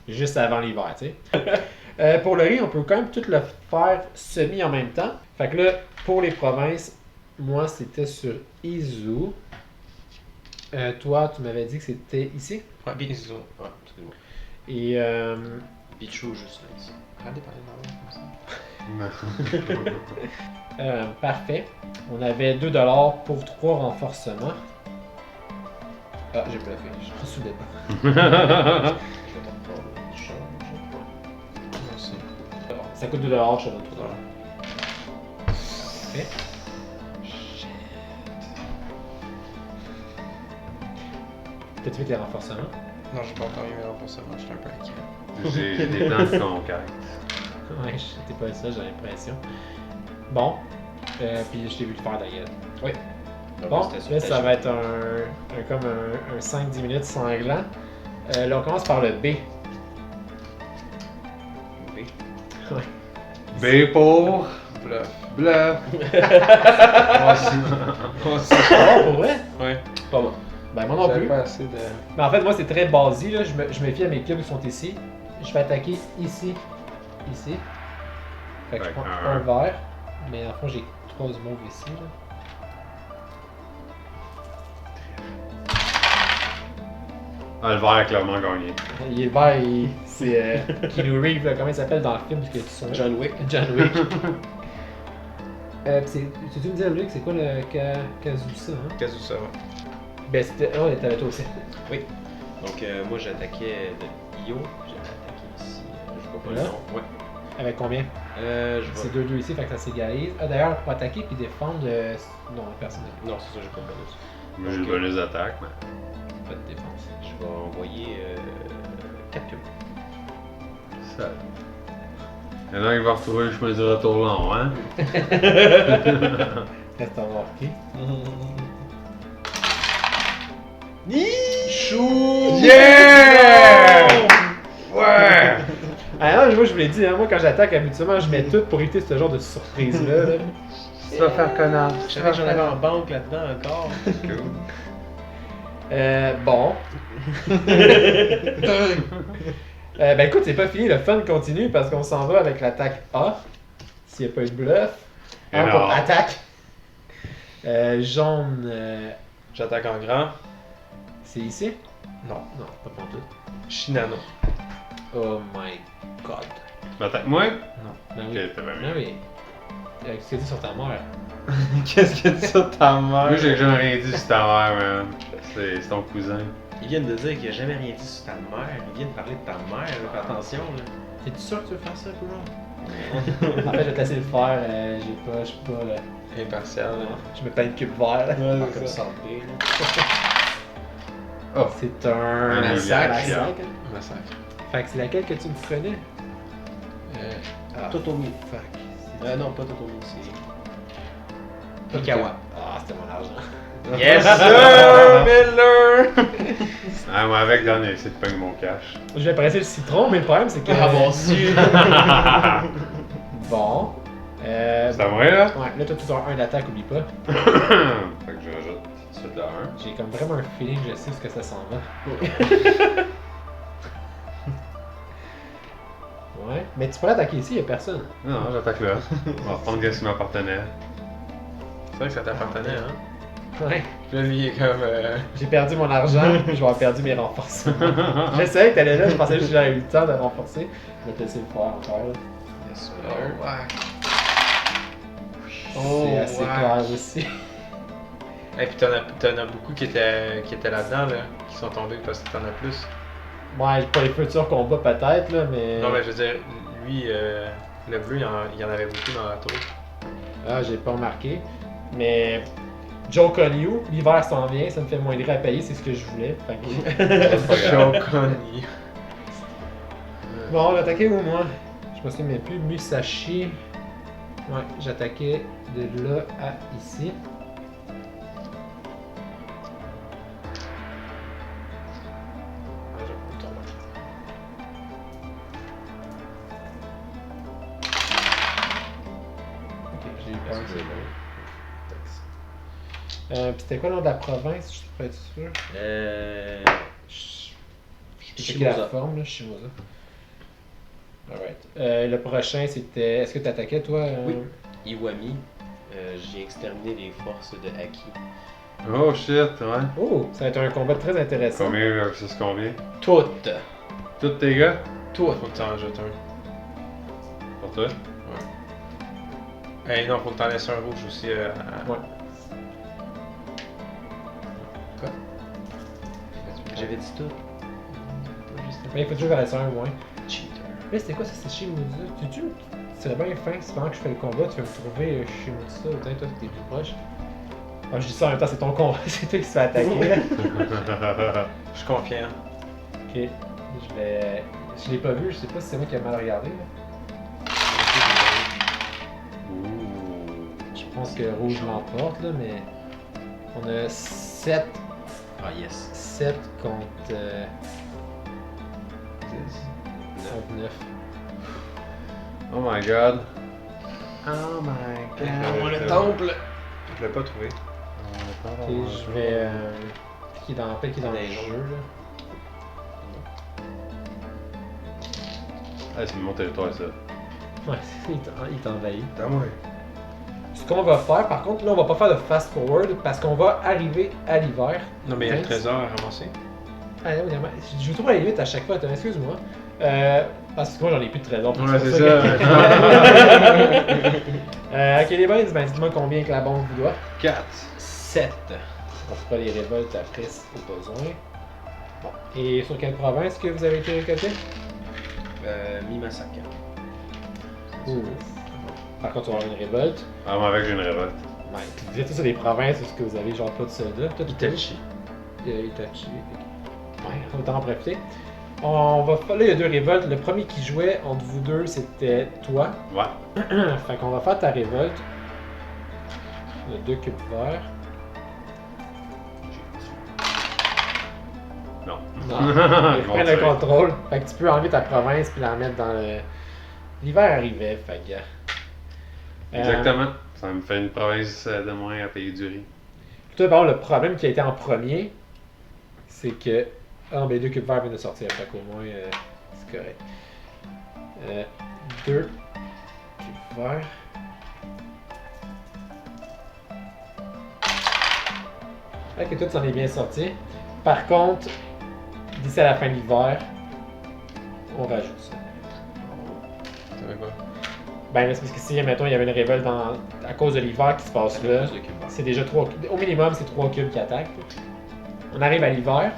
Juste avant l'hiver, tu sais. Pour le riz, on peut quand même tout le faire semi en même temps. Fait que là, pour les provinces, moi c'était sur Izu. Toi, tu m'avais dit que c'était ici. Ouais, Bichou. Ouais, excuse-moi. Et Bichou, juste là, ici. Arrêtez de parler de comme ça. parfait. On avait 2$ pour 3 renforcements. Ah, j'ai bluffé. Je me souviens pas. Je vais t'en reprendre du change. Merci. Bon, ça coûte 2$, je te donne 3$. Parfait. T'as-tu fait tes renforcements? Non, j'ai pas encore eu mes renforcements, je suis un peu inquiet. J'ai des plans de conquête. Ouais, j'étais pas ça, j'ai l'impression. Bon. Puis je t'ai vu le faire d'ailleurs. Oui. Bon, là ça va être comme un 5-10 minutes sanglant. Là on commence par le B. Ouais. B pour. Bluff. Bluff. Oh, pour vrai? Ouais. Pas bon. Ben moi non J'avais plus. pas assez de. Mais en fait, moi c'est très basé, là. Je me fie à mes cubes qui sont ici. Je vais attaquer ici. Ici. Fait que je Fait prends un- un vert. Mais en fond, j'ai 3 mauves ici, là. Ah, le vert a clairement gagné. Il est vert, c'est Keanu Reeves, là, comment il s'appelle dans le film que tu sont John Wick. John Wick. Tu me dire, Luc, c'est quoi le Kazusa, hein? Kazusa, ouais. Ben c'était. Oh, t'avais toi aussi. Donc, moi, j'attaquais de Io. J'allais attaquer ici. Je vois pas Là? le nom. Ouais. Avec combien? Je C'est vais. 2-2 ici, fait que ça s'égalise. Ah, d'ailleurs, pour attaquer puis défendre, non, personne n'a Non, c'est ça, j'ai pas de bonus. Moi, j'ai le bonus d'attaque, mais. pas de défense. Je vais envoyer 4 cubes. Ça. Il y en a qui va retrouver le chemin du retour long, hein? Reste embarqué. Chou! Yeah! Ouais! Ah non, moi je vous l'ai dit, hein, moi quand j'attaque habituellement, je mets tout pour éviter ce genre de surprise-là. Là. Tu vas faire connard. Je savais que j'en avais en banque là-dedans encore. Cool. Bon. Ben écoute, c'est pas fini, le fun continue parce qu'on s'en va avec l'attaque A. S'il n'y a pas eu de bluff. Un pour Alors. attaque. Jaune, J'attaque en grand. c'est ici? Non. Non, pas pour tout. Shinano. Oh my god. Tu m'attaques moi? Ben Ok, oui. t'es bien. Ben oui. Qu'est-ce que tu dis sur ta mère? Qu'est-ce que tu dis sur ta mère? Moi, j'ai jamais rien dit sur ta mère, man. C'est ton cousin. Ils viennent de dire qu'il a jamais rien dit sur ta mère. Ils viennent de parler de ta mère, là. Fais attention, là. T'es-tu sûr que tu veux faire ça, Coulon? En fait, je vais te laisser le faire. Je suis pas. Impartial, là. Je mets plein de cubes verts. Là. Ouais, Comme c'est ça. santé, là. Oh. C'est un massacre. massacre. Massacre. Fait que c'est laquelle que tu me prenais? Totomi. Fuck. Non, pas Totomi, c'est. Pikawa. Ah, c'était mon argent. Yes, sir! Miller! Ah, moi, avec Dan, il a essayé de pogner mon cash. Je vais presser le citron, mais le problème c'est que. Ah bon, su! Bon. C'est à moi, là? Ouais, là, toi, tu as un d'attaque, oublie pas. Fait que je rajoute tout de suite le 1. J'ai comme vraiment un feeling que je sais ce que ça s'en va. Ouais. Mais tu pourrais attaquer ici, y'a personne. Non, j'attaque là. On va reprendre qu'est-ce qui m'appartenait. C'est vrai que ça t'appartenait, hein? Ouais. Puis là, lui, il est comme. J'ai perdu mon argent, puis je vais avoir perdu mes renforcements. Je savais que t'allais là, je pensais que j'avais eu le temps de renforcer. Je vais te laisser le faire encore là. Yes, sir. Oh, ouais. C'est assez clair aussi. Et puis t'en as beaucoup qui étaient là-dedans, là, qui sont tombés parce que t'en as plus. Ouais, pas les futurs combats peut-être, là, mais. Non, mais je veux dire, lui, le bleu, il y en avait beaucoup dans la tour. Ah, j'ai pas remarqué. Mais. Joe Connew, l'hiver s'en vient, ça me fait moins à payer, c'est ce que je voulais. Fait que- Joe Connie. Bon, on va attaquer où moi? Je me souviens même plus. Musashi. Ouais, j'attaquais de là à ici. Ah, je vais tomber. Ok, j'ai eu peur que c'est bon. Puis c'était quoi le nom de la province, je peux être sûr? J'ai checké la Shimoza. forme, là, Shimoza. Alright. Le prochain, c'était. Est-ce que tu attaquais, toi? Oui. Iwami. J'ai exterminé les forces de Haki. Oh shit, ouais. Oh, ça va être un combat très intéressant. Combien versus combien? Toutes! Tous tes gars? Toi, faut que t'en rajoutes un. Pour toi? Non, faut que t'en laisses un rouge aussi. Ouais. Quoi? J'avais dit tout. Mais il faut toujours en laisser un au moins. Cheater. Mais c'était quoi ça? C'est Shimoza? Tu serais bien fin si pendant que je fais le combat, tu vas me trouver Shimoza. Autant toi, t'es plus proche. Ah, je dis ça en même temps, c'est ton combat, c'est toi qui se fait attaquer. Là. Je suis confiant. Ok. Je vais. Je l'ai pas vu, je sais pas si c'est moi qui ai mal regardé. Là. Je pense que rouge l'emporte, là, mais. On a 7 Ah yes. 7 contre 9. Oh my god. Oh my le temple! Je l'ai pas trouvé. Ok, je vais cliquer dans le Des jeu là. Ah, c'est mon territoire, ça. Ouais, il t'envahit. T'as moi. Ce qu'on va faire, par contre, là, on va pas faire de fast forward parce qu'on va arriver à l'hiver. Non, mais il y a le Thanks. trésor à ramasser. Ah, oui, vraiment. Je vous trouve à la limite à chaque fois, attends, excuse-moi. Parce que moi, j'en ai plus de trésor. Ouais, c'est pour ça. Ok, les boys, ben dites-moi combien que la banque vous doit. 4. 7. On fera les révoltes après si au besoin. Bon. Et sur quelle province que vous avez été récolté? Mimasaka. Ouh. Par contre, on va avoir une révolte. Ah, moi, avec, j'ai une révolte. Ouais, vous êtes tous sur des provinces où ce que vous avez genre pas de soldats. Toi, tu Itachi. Itachi. Ouais, autant en profiter. On va faire. Là, il y a deux révoltes. Le premier qui jouait entre vous deux, c'était toi. Ouais. Fait qu'on va faire ta révolte. On a 2 cubes verts. Non. Non, Ils ils vont prennent le tirer. contrôle. Fait que tu peux enlever ta province puis la mettre dans le. L'hiver arrivait, fait que. Exactement. Ça me fait une province de moins à payer du riz. Toi, par contre, le problème qui a été en premier, c'est que. Ah, mais 2 cubes verts viennent de sortir, fait qu'au moins, c'est correct. 2 cubes verts. Ok, toi, tu en es bien sorti. Par contre, d'ici à la fin de l'hiver, On rajoute ça. Ça va quoi? Ben là, c'est parce que si, mettons, il y avait une révolte à cause de l'hiver qui se passe là, Plus de cubes. c'est déjà 3 au minimum, c'est 3 cubes qui attaquent. On arrive à l'hiver.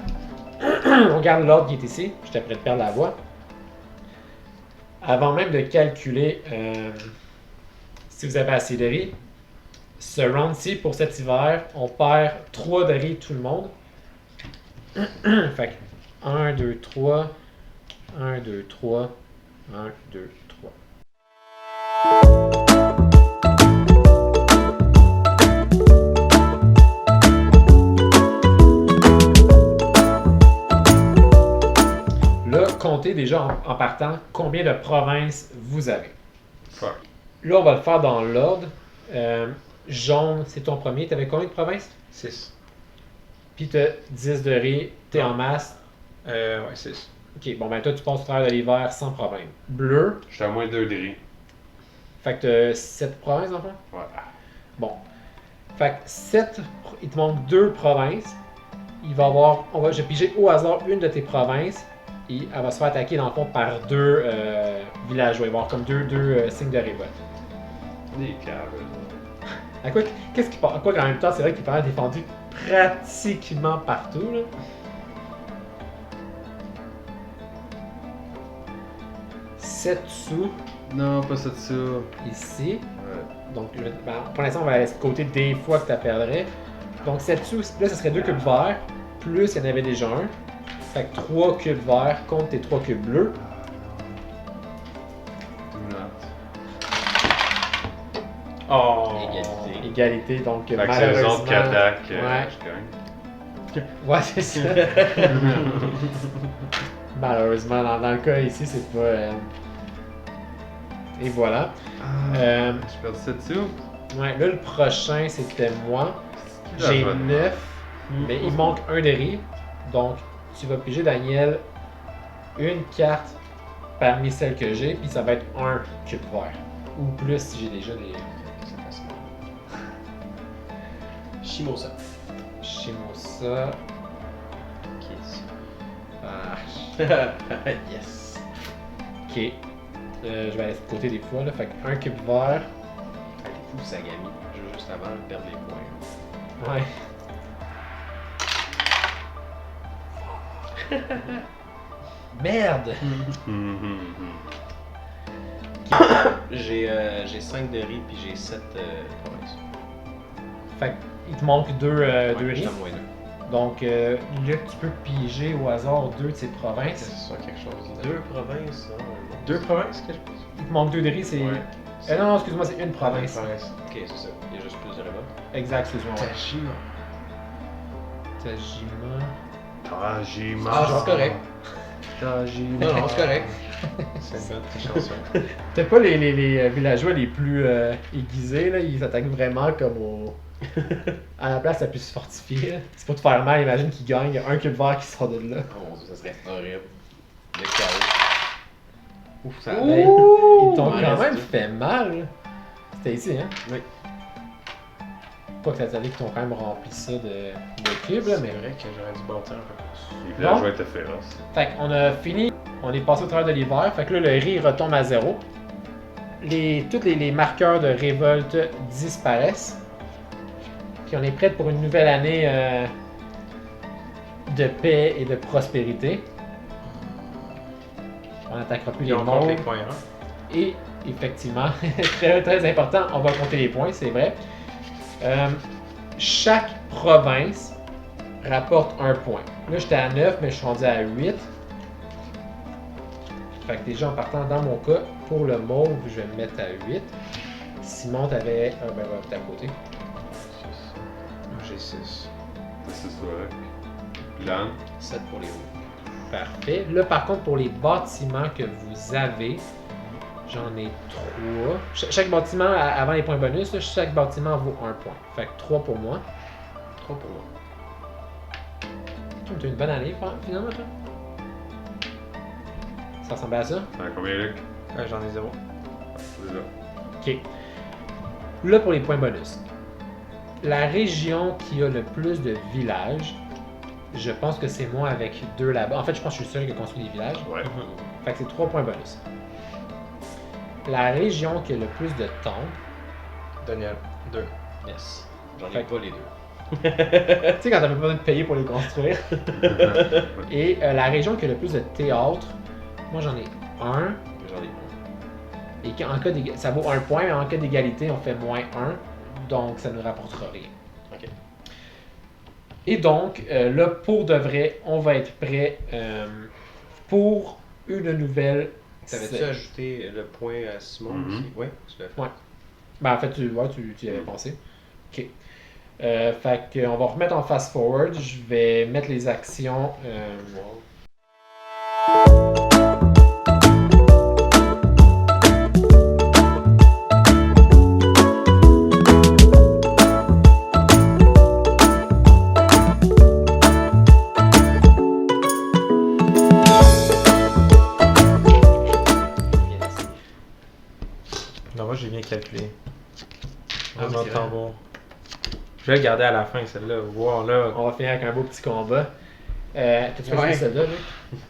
On garde l'ordre qui est ici. J'étais prêt de perdre la voix. Avant même de calculer si vous avez assez de riz, ce round-ci, pour cet hiver, on perd 3 de riz tout le monde. Fait que 1, 2, 3. 1, 2, 3. 1, 2, 3. Là, comptez déjà en partant combien de provinces vous avez. Fuck. Là, on va le faire dans l'ordre. Jaune, c'est ton premier. T'avais combien de provinces? 6. Puis t'as 10 de riz, t'es en masse. Ouais, 6. Ok, bon ben toi tu passes au travers de l'hiver sans problème. Bleu, J'étais à moins 2 de riz. fait que t'as 7 provinces en fond? Ouais. Bon. Fait que 7, il te manque 2 provinces. Il va avoir, je vais piger au hasard une de tes provinces. Et elle va se faire attaquer dans le fond par 2 villageois. Il va y avoir comme 2 signes de révolte. Des caves, eux autres. À quoi, qu'est-ce qui à quoi qu'en même temps, c'est vrai qu'il paraît défendu pratiquement partout là. Setsu Non, pas ça de ça. ici. Ouais. Donc, pour l'instant, on va laisser de côté des fois que tu perdrais. Donc, Setsu, là, ce serait 2 cubes verts, plus il y en avait déjà un. Fait que 3 cubes verts contre tes 3 cubes bleus. Do not. Oh! Égalité. Égalité, donc Fait que c'est les autres qui attaquent, Ouais. je gagne. Ouais, c'est ça. Malheureusement, dans le cas ici, c'est pas. Et voilà. J'ai perdu ça dessus. Ouais, là, le prochain, c'était moi. Qui J'ai la joue? 9, mais il manque un de riz. Donc, tu vas piger, Daniel, une carte parmi celles que j'ai, puis ça va être un cube vert. Ou plus si j'ai déjà des. Shimosa. Shimosa. Kiss. Ah, Yes. ok. Je vais aller de côté des fois, là. Fait qu'un cube vert. Elle est fou, Sagami. Juste avant de perdre les points. Ouais. Merde! J'ai 5 de riz puis j'ai 7 provinces. Fait qu'il te manque 2 Ouais, riz. j'étais à moins 2. Donc là, tu peux piger au hasard 2 de ces provinces. C'est ça, quelque chose. 2 provinces, hein? 2 provinces que je pense? Il te manque 2 de riz, c'est. Ouais. Non, excuse-moi, c'est une province. Ok, c'est ça. Il y a juste plus de révolte. Exact, excuse-moi. ouais. Tashima. Tajima. Tajima. Ah, c'est correct. Tajima. Non, c'est correct. C'est une bonne chanson. T'as pas les villageois les plus aiguisés, là, ils s'attaquent vraiment comme au. À la place, ça peut se fortifier. Là. C'est pas te faire mal, imagine qu'ils gagnent, il y a un cube vert qui sort de là. Oh mon dieu, ça serait horrible. Le chaos. Ouf, ça Ben, ils t'ont il quand reste même deux. fait mal. C'était ici, hein? Oui. Pas que ça savait qu'ils t'ont quand même rempli ça de cubes, là, C'est mais. vrai que j'aurais dû bâtir un peu plus. Les villageois étaient féroces. Fait qu'on a fini, on est passé au travers de l'hiver, fait que là, le riz retombe à 0. Tous les marqueurs de révolte disparaissent. Puis on est prêt pour une nouvelle année de paix et de prospérité. On n'attaquera plus les Puis on compte les mondes. points, hein? Et effectivement, très, très important, on va compter les points, c'est vrai. Chaque province rapporte un point. Là, j'étais à 9, mais je suis rendu à 8. Fait que déjà, en partant dans mon cas, pour le mauve, je vais me mettre à 8. Simon, t'avais... Ah ben, t'es à côté. J'ai 6. C'est correct. Lan. 7 pour les hauts. Parfait. Là, par contre, pour les bâtiments que vous avez, j'en ai 3. Chaque bâtiment, avant les points bonus, là, chaque bâtiment vaut 1 point. Fait que 3 pour moi. 3 pour moi. Tu as une bonne année, finalement, toi? Ça ressemble à ça? T'en as combien, Luc? J'en ai 0. C'est là. Ok. Là, pour les points bonus. La région qui a le plus de villages, je pense que c'est moi avec 2 là-bas. En fait, je pense que je suis le seul qui a construit des villages. Ouais. Fait que c'est 3 points bonus. La région qui a le plus de tombes. Daniel, 2. Yes. J'en ai Fait- pas les deux. Tu sais, quand t'as pas besoin de payer pour les construire. Et la région qui a le plus de théâtres. Moi, j'en ai un. J'en ai un. Et en cas ça vaut 1 point, mais en cas d'égalité, on fait -1. Donc, ça ne nous rapportera rien. Ok. Et donc, là, pour de vrai, on va être prêt pour une nouvelle. T'avais-tu ajouté le point à Simon Mhm. aussi? Oui, tu l'as fait. Ouais. Ben, en fait, tu y avais pensé. Ok. Fait qu'on va remettre en fast forward. Je vais mettre les actions. Non, moi j'ai bien calculé. Ah, Roulement de c'est vrai. tambour. Je vais le garder à la fin, celle-là. Wow, là. On va finir avec un beau petit combat. T'as-tu fait Ouais. celle-là, Luc?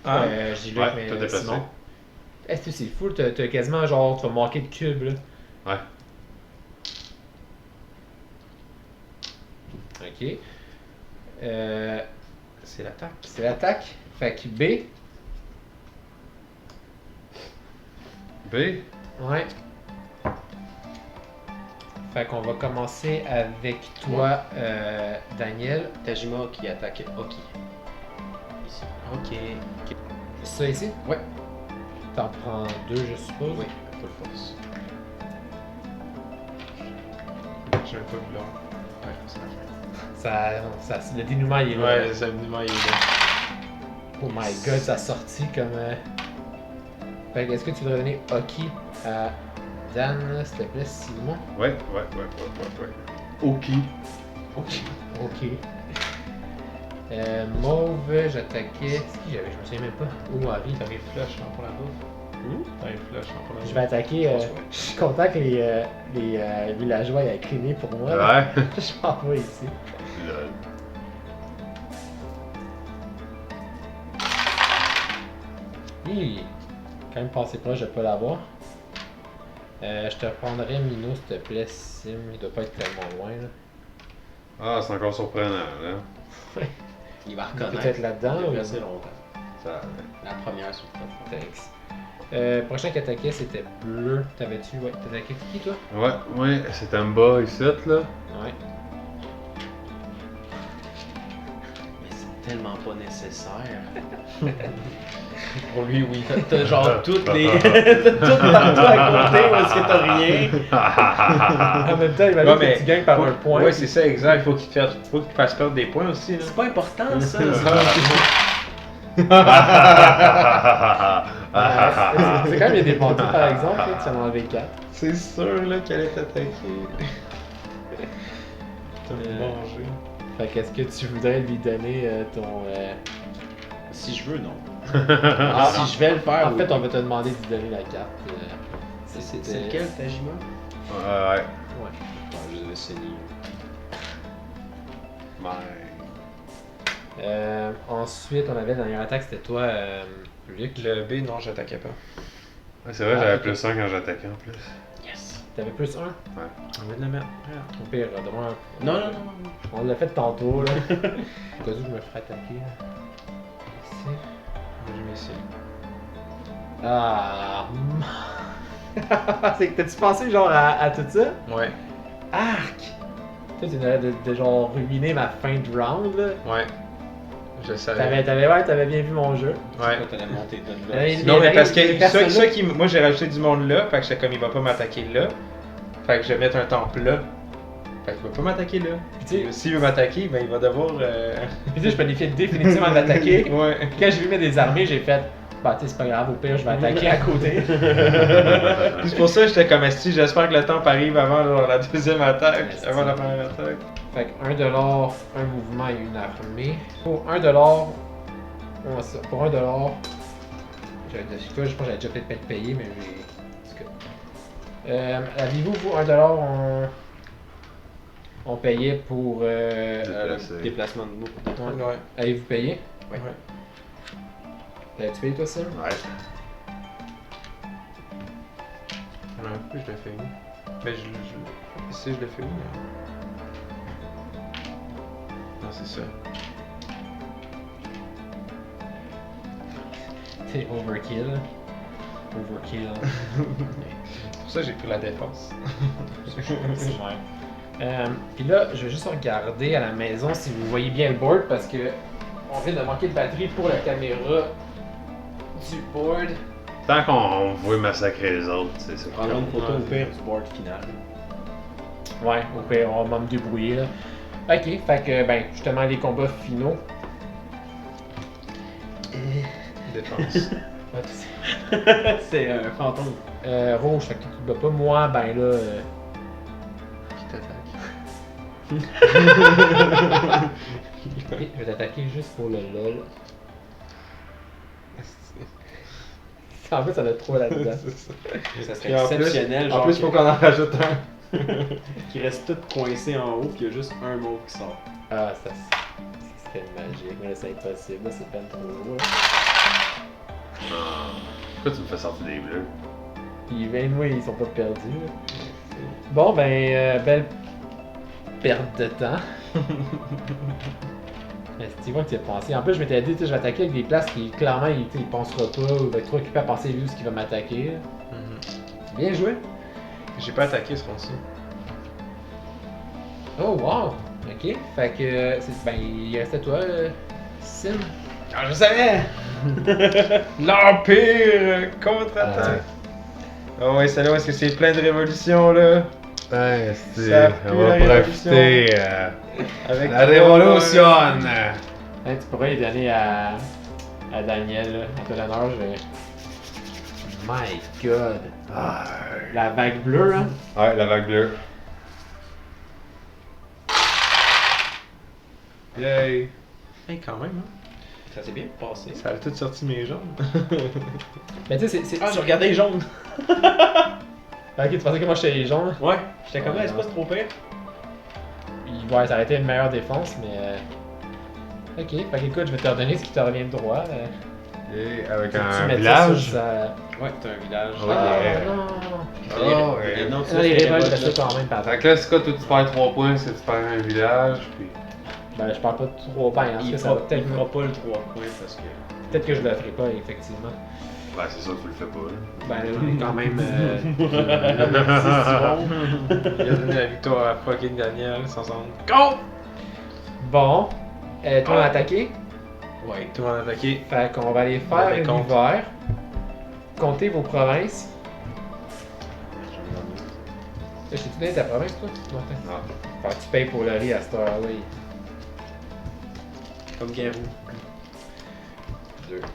Ah. Je dis Luc, Ouais, mais tout est placé. Simon. Est-ce que c'est fou? T'as quasiment genre, tu vas manquer de cubes, là. Ouais. Ok. C'est l'attaque. C'est l'attaque. Fait que B. B. Ouais. Fait qu'on va commencer avec toi, Daniel. Tajima qui attaque Oki. Ici. Ok. C'est ça ici? Ouais. T'en prends 2, je suppose? Oui, full force. J'ai un peu de long. Ouais, c'est la fin. Le dénouement, il est là. Ouais, le monument il est là. Oh my god, ça a sorti comme. Fait que est-ce que tu voudrais donner Hockey à Dan, s'il te plaît, Simon? Ouais. Ok. Ok. Ok. Mauve, j'attaquais. C'est qui j'avais? Je me souviens même pas. Ou Harry. T'arrives flush hein, pour la bouffe. T'arrives flush hein, pour la bouffe. Je vais attaquer. Ouais. Je suis content que les villageois aient cleané pour moi. Ouais. Je m'en vais ici. Lol. Il est quand même passé proche de pas l'avoir. Je te prendrais Mino, s'il te plaît, Sim. Il doit pas être tellement loin, là. Ah, c'est encore surprenant, là. Il va reconnaître. Peut-être là-dedans, Il ou- a resté longtemps. Ça... La première sur le top. Thanks. Prochain qui attaquait, c'était bleu. T'avais-tu? Ouais, t'as attaqué qui, toi? Ouais, c'est un bas ici, là. Ouais. Mais c'est tellement pas nécessaire. Pour lui, oui. T'as genre toutes les. T'as tout partout à côté où est-ce que t'as rien. En même temps, il va Ouais, dire que tu gagnes par un point. Ouais, c'est ça, exact. Faut qu'il te fasse perdre des points aussi. Là. C'est pas important ça. C'est quand même, il y a des bandits, par exemple, là, tu en as enlevé 4. C'est sûr là qu'elle allait t'attaquer. T'as mangé. Fait qu'est-ce que tu voudrais lui donner ton. Si je veux, non. Ah, Si je vais le faire, En oui. fait, on va te demander de lui donner la carte. C'est lequel, Tajima? Ouais. Ouais. Je les avais saignés. Ensuite, on avait la dernière attaque, c'était toi, Luc. Le B, non, j'attaquais pas. Ouais, c'est vrai, Ah, j'avais ok. plus 1 quand j'attaquais en plus. Yes. T'avais plus 1. On va de la mettre. Au pire, droit. Non. On l'a fait tantôt, là. Au cas où je me ferais attaquer. Là. Ici. Je vais essayer. Ah. C'est que t'as-tu pensé genre à tout ça? Ouais, Arc! Toi, tu venais de genre ruiner ma fin de round, là. ouais. Je savais. T'avais bien vu mon jeu. Ouais. Pourquoi t'allais monter de Ouais, là? Non, mais parce que les personnes ça là- qui. Moi, j'ai rajouté du monde là, fait que j'étais comme il va pas m'attaquer là. Fait que je vais mettre un temple là. Fait qu'il va pas m'attaquer là. Puis tu sais, S'il veut m'attaquer, ben il va devoir. puis tu sais, je planifiais définitivement de l'attaquer. Ouais. Puis quand j'ai vu mettre des armées, j'ai fait. Bah, tu sais, c'est pas grave, au pire, je vais attaquer à côté. Puis c'est pour ça que j'étais comme esti, j'espère que le temple arrive avant genre, la deuxième attaque, Esti. avant la première attaque. Fait que 1$, un mouvement et une armée. Pour 1$, pour 1$, j'avais je pense que j'avais déjà peut-être pas été payé, mais j'ai. En tout cas. Aviez-vous, vous, 1$, on payait pour. Déplacer. Déplacement de mots. Ouais. Ouais. Avez-vous payé? Ouais. T'avais-tu payé toi, Sim? Ouais. Ouais, puis je l'ai fait où? Ben, ici, je l'ai fait où? Non, c'est ça. C'est overkill. Overkill. Pour ça, j'ai pris la défense. C'est vrai. Puis là, je vais juste regarder à la maison si vous voyez bien le board parce que on vient de manquer de batterie pour la caméra du board. Tant qu'on veut massacrer les autres, tu sais, c'est Prendre une photo au pire du board final. Ouais, au pire, on va me débrouiller là. Ok, fait que ben justement les combats finaux. Défense. C'est un fantôme. Rouge, fait que tu te bats pas. Moi, ben là. Qui t'attaque? Ok, je vais t'attaquer juste pour le lol. En fait, ça va être trop là-dedans. Ça serait Puis en plus- exceptionnel, En genre plus, faut qu'on en rajoute un. qui reste tout coincé en haut, puis il y a juste un mot qui sort. Ah, ça serait magique, mais là, c'est impossible. Là, c'est peine trop lourd. Là. Pourquoi tu me fais sortir des bleus? Puis, ben, moi, ils sont pas perdus. Là. Bon, ben, belle perte de temps. Mais tu vois que tu y as pensé. En plus, je m'étais dit, tu sais, je vais attaquer avec des places qui, clairement, il pensera pas ou il va être trop occupé à penser lui ce qu'il va m'attaquer. Bien joué. J'ai pas attaqué ce round-ci. Oh, wow. Ok. Fait que, ben, il reste à toi, Sim. Ah, je savais! L'Empire contre-attaque! Oh ouais, celle-là, est-ce que c'est plein de révolutions, là? Ouais, Ça pue on va la profiter. Avec La révolution! Hein, tu pourrais les donner à Daniel, là, en ton honneur. My God. Ah, La vague bleue, hein. ouais, la vague bleue. Yay! Hey, quand même, hein? Ça s'est bien passé. Ça a tout sorti mes jambes. Mais tu sais, c'est. Ah, je regardais les jaunes! Ok, tu pensais que moi j'étais les jaunes? Ouais, j'étais comme, c'est pas trop pire. Ouais, ça aurait été une meilleure défense, mais. Ok, fait que écoute, je vais te redonner ce qui te revient de droit. Et avec Tu un mets ça village. sur sa- Ouais, t'as un village. Ouais. Ah, non. Oh, ouais. Non, Non, les révoltes, je fais quand même, pardon. Fait que là, c'est quoi, toi tu perds 3 points si tu perds un village, puis. Ben, je parle pas trop bien, hein, parce Il que ça va fera peut-être pas le 3 points parce que. peut-être que je le ferai pas, effectivement. Ben, c'est sûr que tu le fais pas, là. Ben, là, on est quand même. Il a donné la victoire à fucking Daniel, sans s'en rendre compte! Bon, toi, on a attaqué. Ouais. Tout le monde a attaqué. Fait qu'on va aller On faire les une compte. hiver. Comptez vos provinces. Je t'ai-tu donné ta province, toi? Martin? Non. Fait que tu payes pour le riz à cette heure-là. Comme Garou. 2, 3,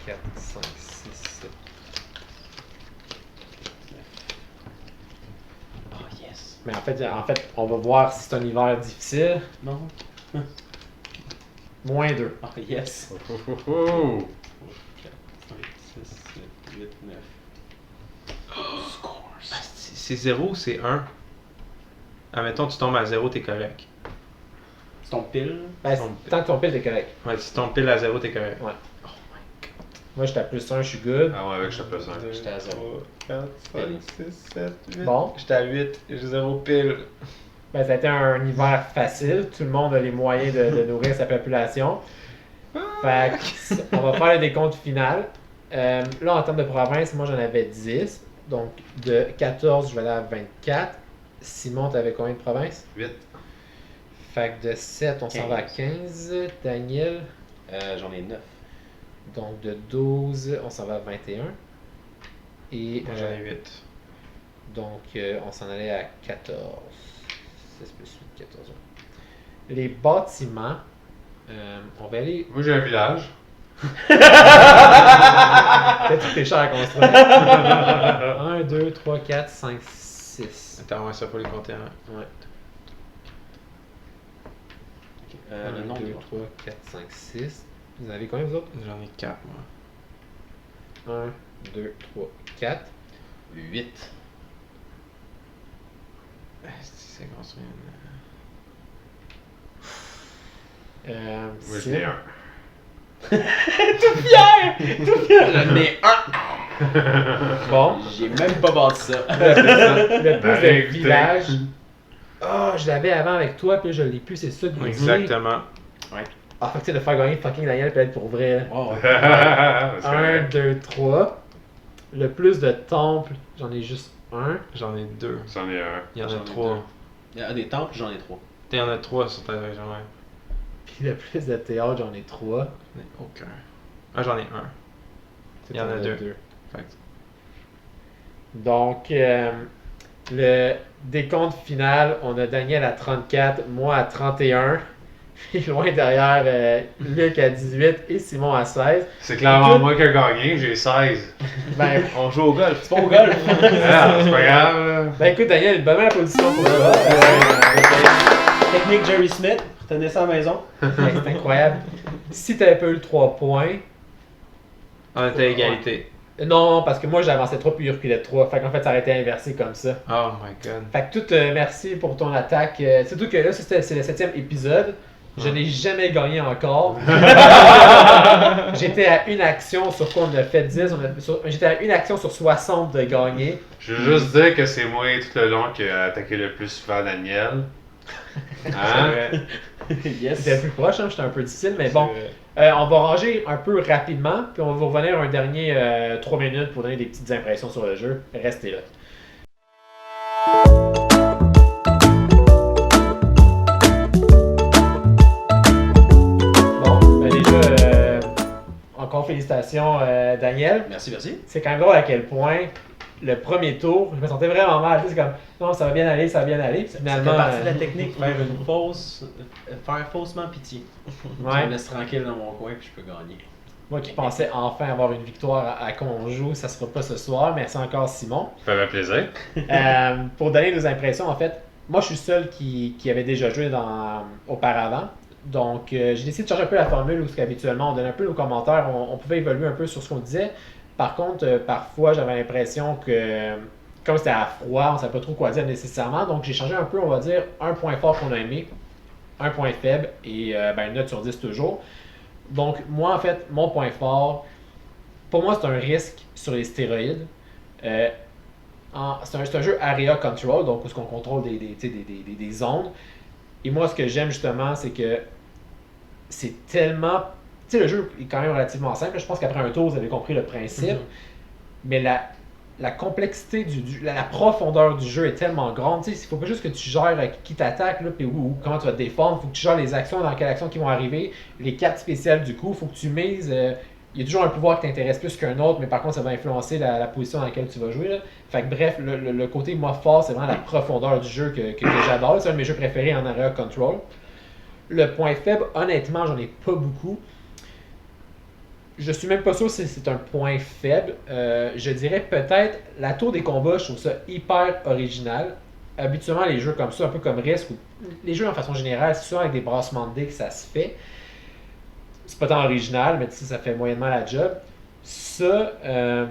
4, 5, 6, 7. Oh yes. Mais en fait, on va voir si c'est un hiver difficile. Non. Moins 2. Oh yes. Oh, oh, oh. 5, 6, 7, 8, 9. Scores. C'est 0 ou c'est 1? Admettons, tu tombes à 0, t'es correct. C'est ton pile. Ben, tant que ton pile est correct. Ouais, si tu tombes pile à 0, t'es correct. Ouais. Moi, j'étais à plus 1, je suis good. Ah ouais, avec je te plus un. J'étais à 0. 4, 5, 6, 7, 8. Bon. J'étais à 8, j'ai 0 pile. Ben, ça a été un hiver facile. Tout le monde a les moyens de nourrir sa population. Fait que, on va faire le décompte final. Là, en termes de province, moi, j'en avais 10. Donc, de 14, je vais aller à 24. Simon, t'avais combien de provinces? 8. Fait que de 7, on s'en va à 15. Daniel, J'en ai 9. donc de 12, on s'en va à 21. Et Moi, j'en ai 8. donc, on s'en allait à 14. 6 plus 8, 14. Les bâtiments, on va aller. Moi j'ai un village. Peut-être que c'est cher à construire. 1, 2, 3, 4, 5, 6. Attends, ouais, ça faut les compter. Hein. Ouais. Le 1, nombre 2, de 3, 4, 5, 6. Vous en avez combien vous autres? J'en ai 4, moi. 1, 2, 3, 4. 8. C'est construit Moi j'en ai un. J'en ai 1. Bon. J'ai même pas bâti ça. Le plus de écoutez. village. Ah, je l'avais avant avec toi, puis là, je l'ai plus, c'est ça que vous Exactement. Ah, fait que tu sais, de faire gagner fucking Daniel peut être pour vrai. Là. Oh, ouais. C'est 1, correct. 2, 3. Le plus de temples, j'en ai juste un. J'en ai 2. C'en est un. Il y en J'en a ai 3. Il y a des temples, j'en ai 3. Il y en a 3 sur ta région, ouais. Puis le plus de théâtre, j'en ai 3. J'en ai aucun. Ah, j'en ai 1. Il y en a 2. Fait que- Donc, le décompte final, on a Daniel à 34, moi à 31. Puis loin derrière, Luc à 18 et Simon à 16. C'est clairement moi qui ai gagné, j'ai 16. Ben, On joue au golf. C'est pas au golf. Ah, c'est pas grave. là. ben écoute, Daniel, une bonne applaudissement pour toi. Technique Jerry Smith, retenez ça à la maison. C'est incroyable. Si tu n'avais pas eu le 3 points, On était à égalité. non, parce que moi j'avançais 3 puis il reculait de 3. Fait qu'en fait, ça aurait été inversé comme ça. Oh my god. Fait que tout, merci pour ton attaque. Surtout que là, c'est le 7e épisode. Je n'ai jamais gagné encore. J'étais à une action sur quoi on a fait 10. J'étais à une action sur 60 de gagner. Je veux juste dire que c'est moi tout le long qui a attaqué le plus souvent Daniel. Hein? Yes. C'était plus proche, hein, j'étais un peu difficile, mais bon. C'est vrai. On va ranger un peu rapidement, puis on va revenir un dernier 3 minutes pour donner des petites impressions sur le jeu. Restez là. Bon, ben déjà, encore félicitations Daniel. Merci, merci. C'est quand même drôle à quel point le premier tour, je me sentais vraiment mal. Tu sais, c'est comme, non, ça va bien aller, ça va bien aller. Puis Ça finalement, fait partie de la technique, faire faussement pitié. Ouais. Je me laisse tranquille dans mon coin puis je peux gagner. moi qui pensais enfin avoir une victoire à qu'on joue, ça sera pas ce soir. Merci encore Simon. Ça fait plaisir. Pour donner nos impressions, en fait, moi je suis seul qui avait déjà joué auparavant. Donc j'ai décidé de changer un peu la formule où habituellement on donnait un peu nos commentaires, on pouvait évoluer un peu sur ce qu'on disait. Par contre, parfois j'avais l'impression que comme c'était à froid, on ne savait pas trop quoi dire nécessairement. Donc j'ai changé un peu, on va dire, un point fort qu'on a aimé, un point faible et une note sur 10 toujours. Donc moi en fait, mon point fort, pour moi c'est un risque sur les stéroïdes. C'est un jeu area control, donc où on contrôle des zones. Et moi, ce que j'aime justement, c'est que c'est tellement. Tu sais, le jeu est quand même relativement simple. Je pense qu'après un tour, vous avez compris le principe. Mais la complexité, la profondeur du jeu est tellement grande. Tu sais, il ne faut pas juste que tu gères qui t'attaque, là, puis comment tu vas te défendre. Il faut que tu gères les actions, dans quelles actions qui vont arriver, les cartes spéciales du coup. Il faut que tu mises. Il y a toujours un pouvoir qui t'intéresse plus qu'un autre, mais par contre, ça va influencer la position dans laquelle tu vas jouer. Là. Fait que bref, le côté moi fort, c'est vraiment la profondeur du jeu que j'adore. C'est un de mes jeux préférés en area control. Le point faible, honnêtement, j'en ai pas beaucoup. Je suis même pas sûr si c'est un point faible. Je dirais peut-être la tour des combats, je trouve ça hyper original. Habituellement, les jeux comme ça, un peu comme Risk, ou les jeux en façon générale, c'est souvent avec des brassements de dés que ça se fait. C'est pas tant original, mais tu sais, ça fait moyennement la job. Ça, je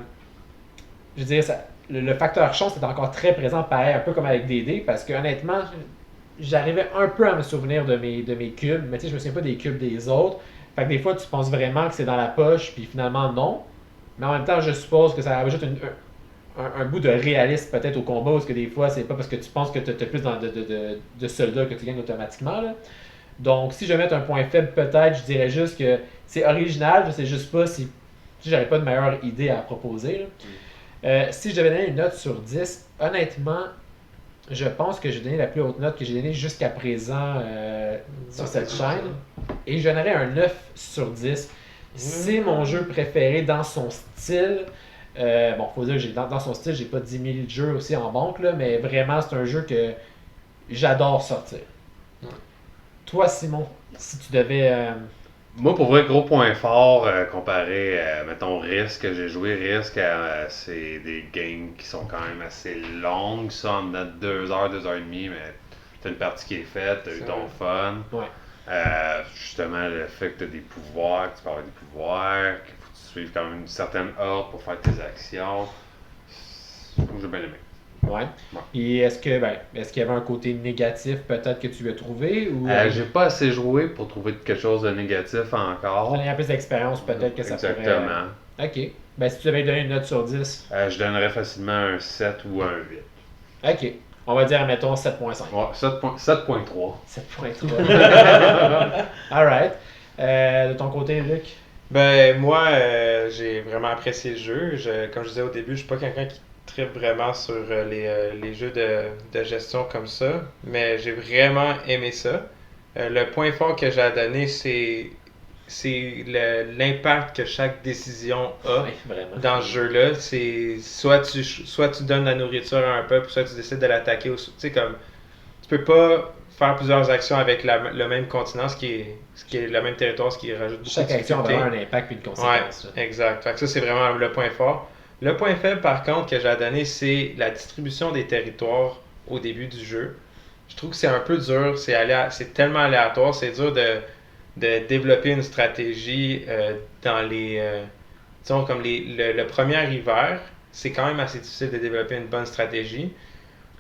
veux dire, le facteur chance est encore très présent, pareil, un peu comme avec des dés, parce que honnêtement, j'arrivais un peu à me souvenir de mes cubes, mais tu sais, je me souviens pas des cubes des autres. Fait que des fois, tu penses vraiment que c'est dans la poche, puis finalement, non. Mais en même temps, je suppose que ça ajoute un bout de réalisme peut-être au combat, parce que des fois, c'est pas parce que tu penses que tu as plus de soldats que tu gagnes automatiquement. Là. Donc, si je vais mettre un point faible, peut-être, je dirais juste que c'est original, je sais juste pas si j'aurais pas de meilleure idée à proposer. Là. Si je devais donner une note sur 10, honnêtement, je pense que j'ai donné la plus haute note que j'ai donnée jusqu'à présent sur cette chaîne. Et je donnerais un 9 sur 10. C'est mon jeu préféré dans son style. Bon, faut dire que dans son style, j'ai pas 10 000 jeux aussi en banque, là, mais vraiment, c'est un jeu que j'adore sortir. Toi, Simon, si tu devais... Moi, pour vrai, gros point fort comparé, mettons, Risk, que j'ai joué Risk, c'est des games qui sont quand même assez longues, qui sont en dedans de 2 heures, 2 heures et demie, mais t'as une partie qui est faite, t'as eu ton fun. Ouais. Justement, le fait que t'as des pouvoirs, que tu peux avoir des pouvoirs, qu'il faut que tu suives quand même une certaine ordre pour faire tes actions. J'ai bien aimé. Ouais. Et est-ce qu'il y avait un côté négatif peut-être que tu as trouvé ou J'ai pas assez joué pour trouver quelque chose de négatif encore. il y a plus d'expérience peut-être que ça pourrait... Exactement. Ok. Ben, si tu devais lui donner une note sur 10. Je donnerais facilement un 7 ou un 8. Ok. On va dire, mettons, 7.5. Ouais, 7.3. 7.3. Alright. De ton côté, Luc? Ben, moi, j'ai vraiment apprécié le jeu. Comme je disais au début, je suis pas quelqu'un qui tripe vraiment sur les jeux de gestion comme ça, mais j'ai vraiment aimé ça. Le point fort que j'ai à donner, c'est l'impact que chaque décision a Vraiment. dans ce jeu-là. C'est soit tu donnes la nourriture à un peuple, soit tu décides de l'attaquer. Tu sais, comme, tu peux pas faire plusieurs actions avec le même continent, ce qui est le même territoire, ce qui rajoute beaucoup Chaque de action a difficulté. vraiment un impact et une conséquence. Ouais, exact. Fait que ça, c'est vraiment le point fort. Le point faible, par contre, que j'ai à donner, c'est la distribution des territoires au début du jeu. Je trouve que c'est un peu dur, c'est tellement aléatoire, c'est dur de développer une stratégie dans disons, comme le premier hiver, c'est quand même assez difficile de développer une bonne stratégie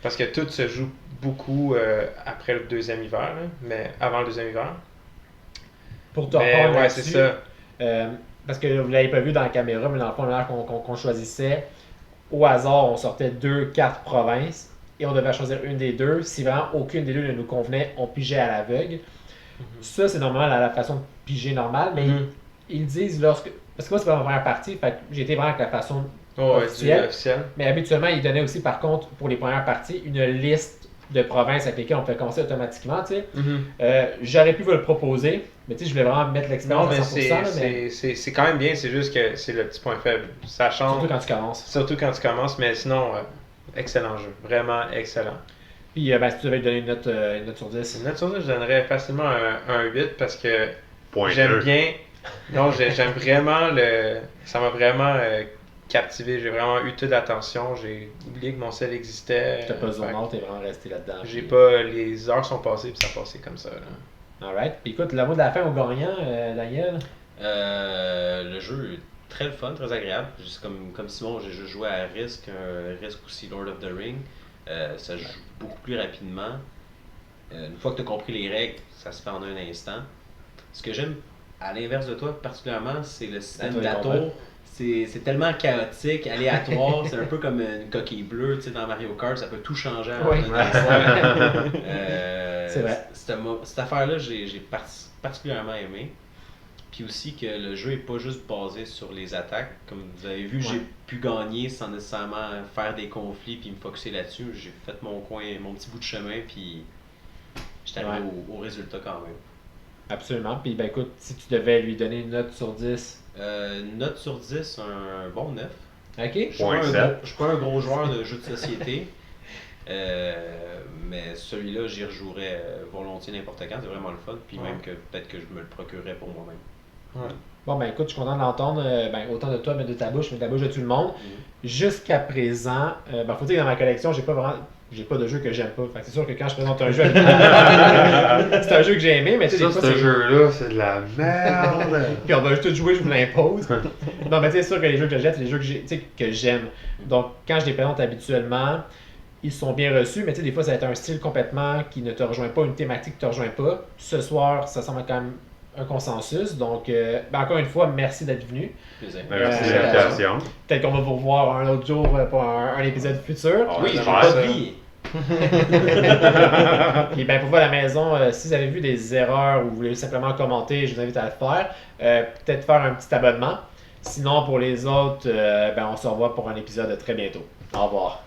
parce que tout se joue beaucoup après le deuxième hiver, là, mais avant le deuxième hiver. Pour te Mais reprendre ouais, là-dessus, c'est ça. parce que vous ne l'avez pas vu dans la caméra, mais dans le fond, l'air qu'on choisissait, au hasard, on sortait 2 cartes provinces et on devait choisir une des deux. Si vraiment aucune des deux ne nous convenait, on pigeait à l'aveugle. Ça, c'est normalement la façon de piger normale, mais ils disent lorsque. Parce que moi, c'est pas ma première partie, fait que j'ai été vraiment avec la façon officielle. Mais habituellement, ils donnaient aussi, par contre, pour les premières parties, une liste de provinces avec lesquelles on peut commencer automatiquement. Tu sais. J'aurais pu vous le proposer, mais tu sais, je voulais vraiment mettre l'expérience Non, mais à 100%. Mais c'est quand même bien, c'est juste que c'est le petit point faible. Ça change. surtout quand tu commences. Mais sinon, excellent jeu. Vraiment excellent. Puis, ben, si tu devais lui donner une note sur 10. Une note sur 10, je donnerais facilement un 8 parce que Point j'aime 2. bien. Non, j'aime vraiment ça m'a vraiment captivé. J'ai vraiment eu toute l'attention. J'ai oublié que mon sel existait. T'as pas zone Fait out, t'es vraiment resté là-dedans. j'ai pas. Les heures sont passées, puis ça passait comme ça. Là. Alright. Puis écoute, le mot de la fin au gagnant, Daniel. Le jeu est très le fun, très agréable. Juste comme Simon, j'ai juste joué à Risk, Risk aussi Lord of the Ring. Ça joue beaucoup plus rapidement. Une fois que tu as compris les règles, ça se fait en un instant. Ce que j'aime, à l'inverse de toi particulièrement, c'est le système d'atour. C'est tellement chaotique, aléatoire, c'est un peu comme une coquille bleue, tu sais, dans Mario Kart, ça peut tout changer en un instant. C'est vrai. Cette affaire-là, j'ai particulièrement aimé. Puis aussi que le jeu n'est pas juste basé sur les attaques. Comme vous avez vu, j'ai pu gagner sans nécessairement faire des conflits puis me focusser là-dessus. J'ai fait mon petit bout de chemin puis j'étais arrivé au résultat quand même. Absolument. Puis ben écoute, si tu devais lui donner une note sur 10. Une note sur 10, un bon 9. Ok. Je suis pas un gros joueur de jeux de société. Mais celui-là, j'y rejouerais volontiers n'importe quand. C'est vraiment le fun. Puis même que peut-être que je me le procurerais pour moi-même. Ouais. Bon, ben écoute, je suis content de l'entendre, autant de toi, mais de ta bouche, mais de la bouche de tout le monde. Jusqu'à présent, faut dire que dans ma collection, j'ai pas de jeu que j'aime pas. Fait que c'est sûr que quand je présente un jeu, c'est un jeu que j'ai aimé, mais tu sais, des fois, ce jeu-là, c'est de la merde. Puis on va tout jouer, je vous l'impose. Non, mais tu sais, c'est sûr que les jeux que je jette, c'est les jeux que j'aime. Donc, quand je les présente habituellement, ils sont bien reçus, mais tu sais, des fois, ça va être un style complètement qui ne te rejoint pas, une thématique qui ne te rejoint pas. Ce soir, ça semble quand même un consensus. Donc, encore une fois, merci d'être venu. Merci de l'invitation. Peut-être qu'on va vous revoir un autre jour pour un épisode futur. Oui, j'ai pas de vie. Puis pour vous à la maison, si vous avez vu des erreurs ou vous voulez simplement commenter, je vous invite à le faire. Peut-être faire un petit abonnement. Sinon, pour les autres, on se revoit pour un épisode très bientôt. Au revoir.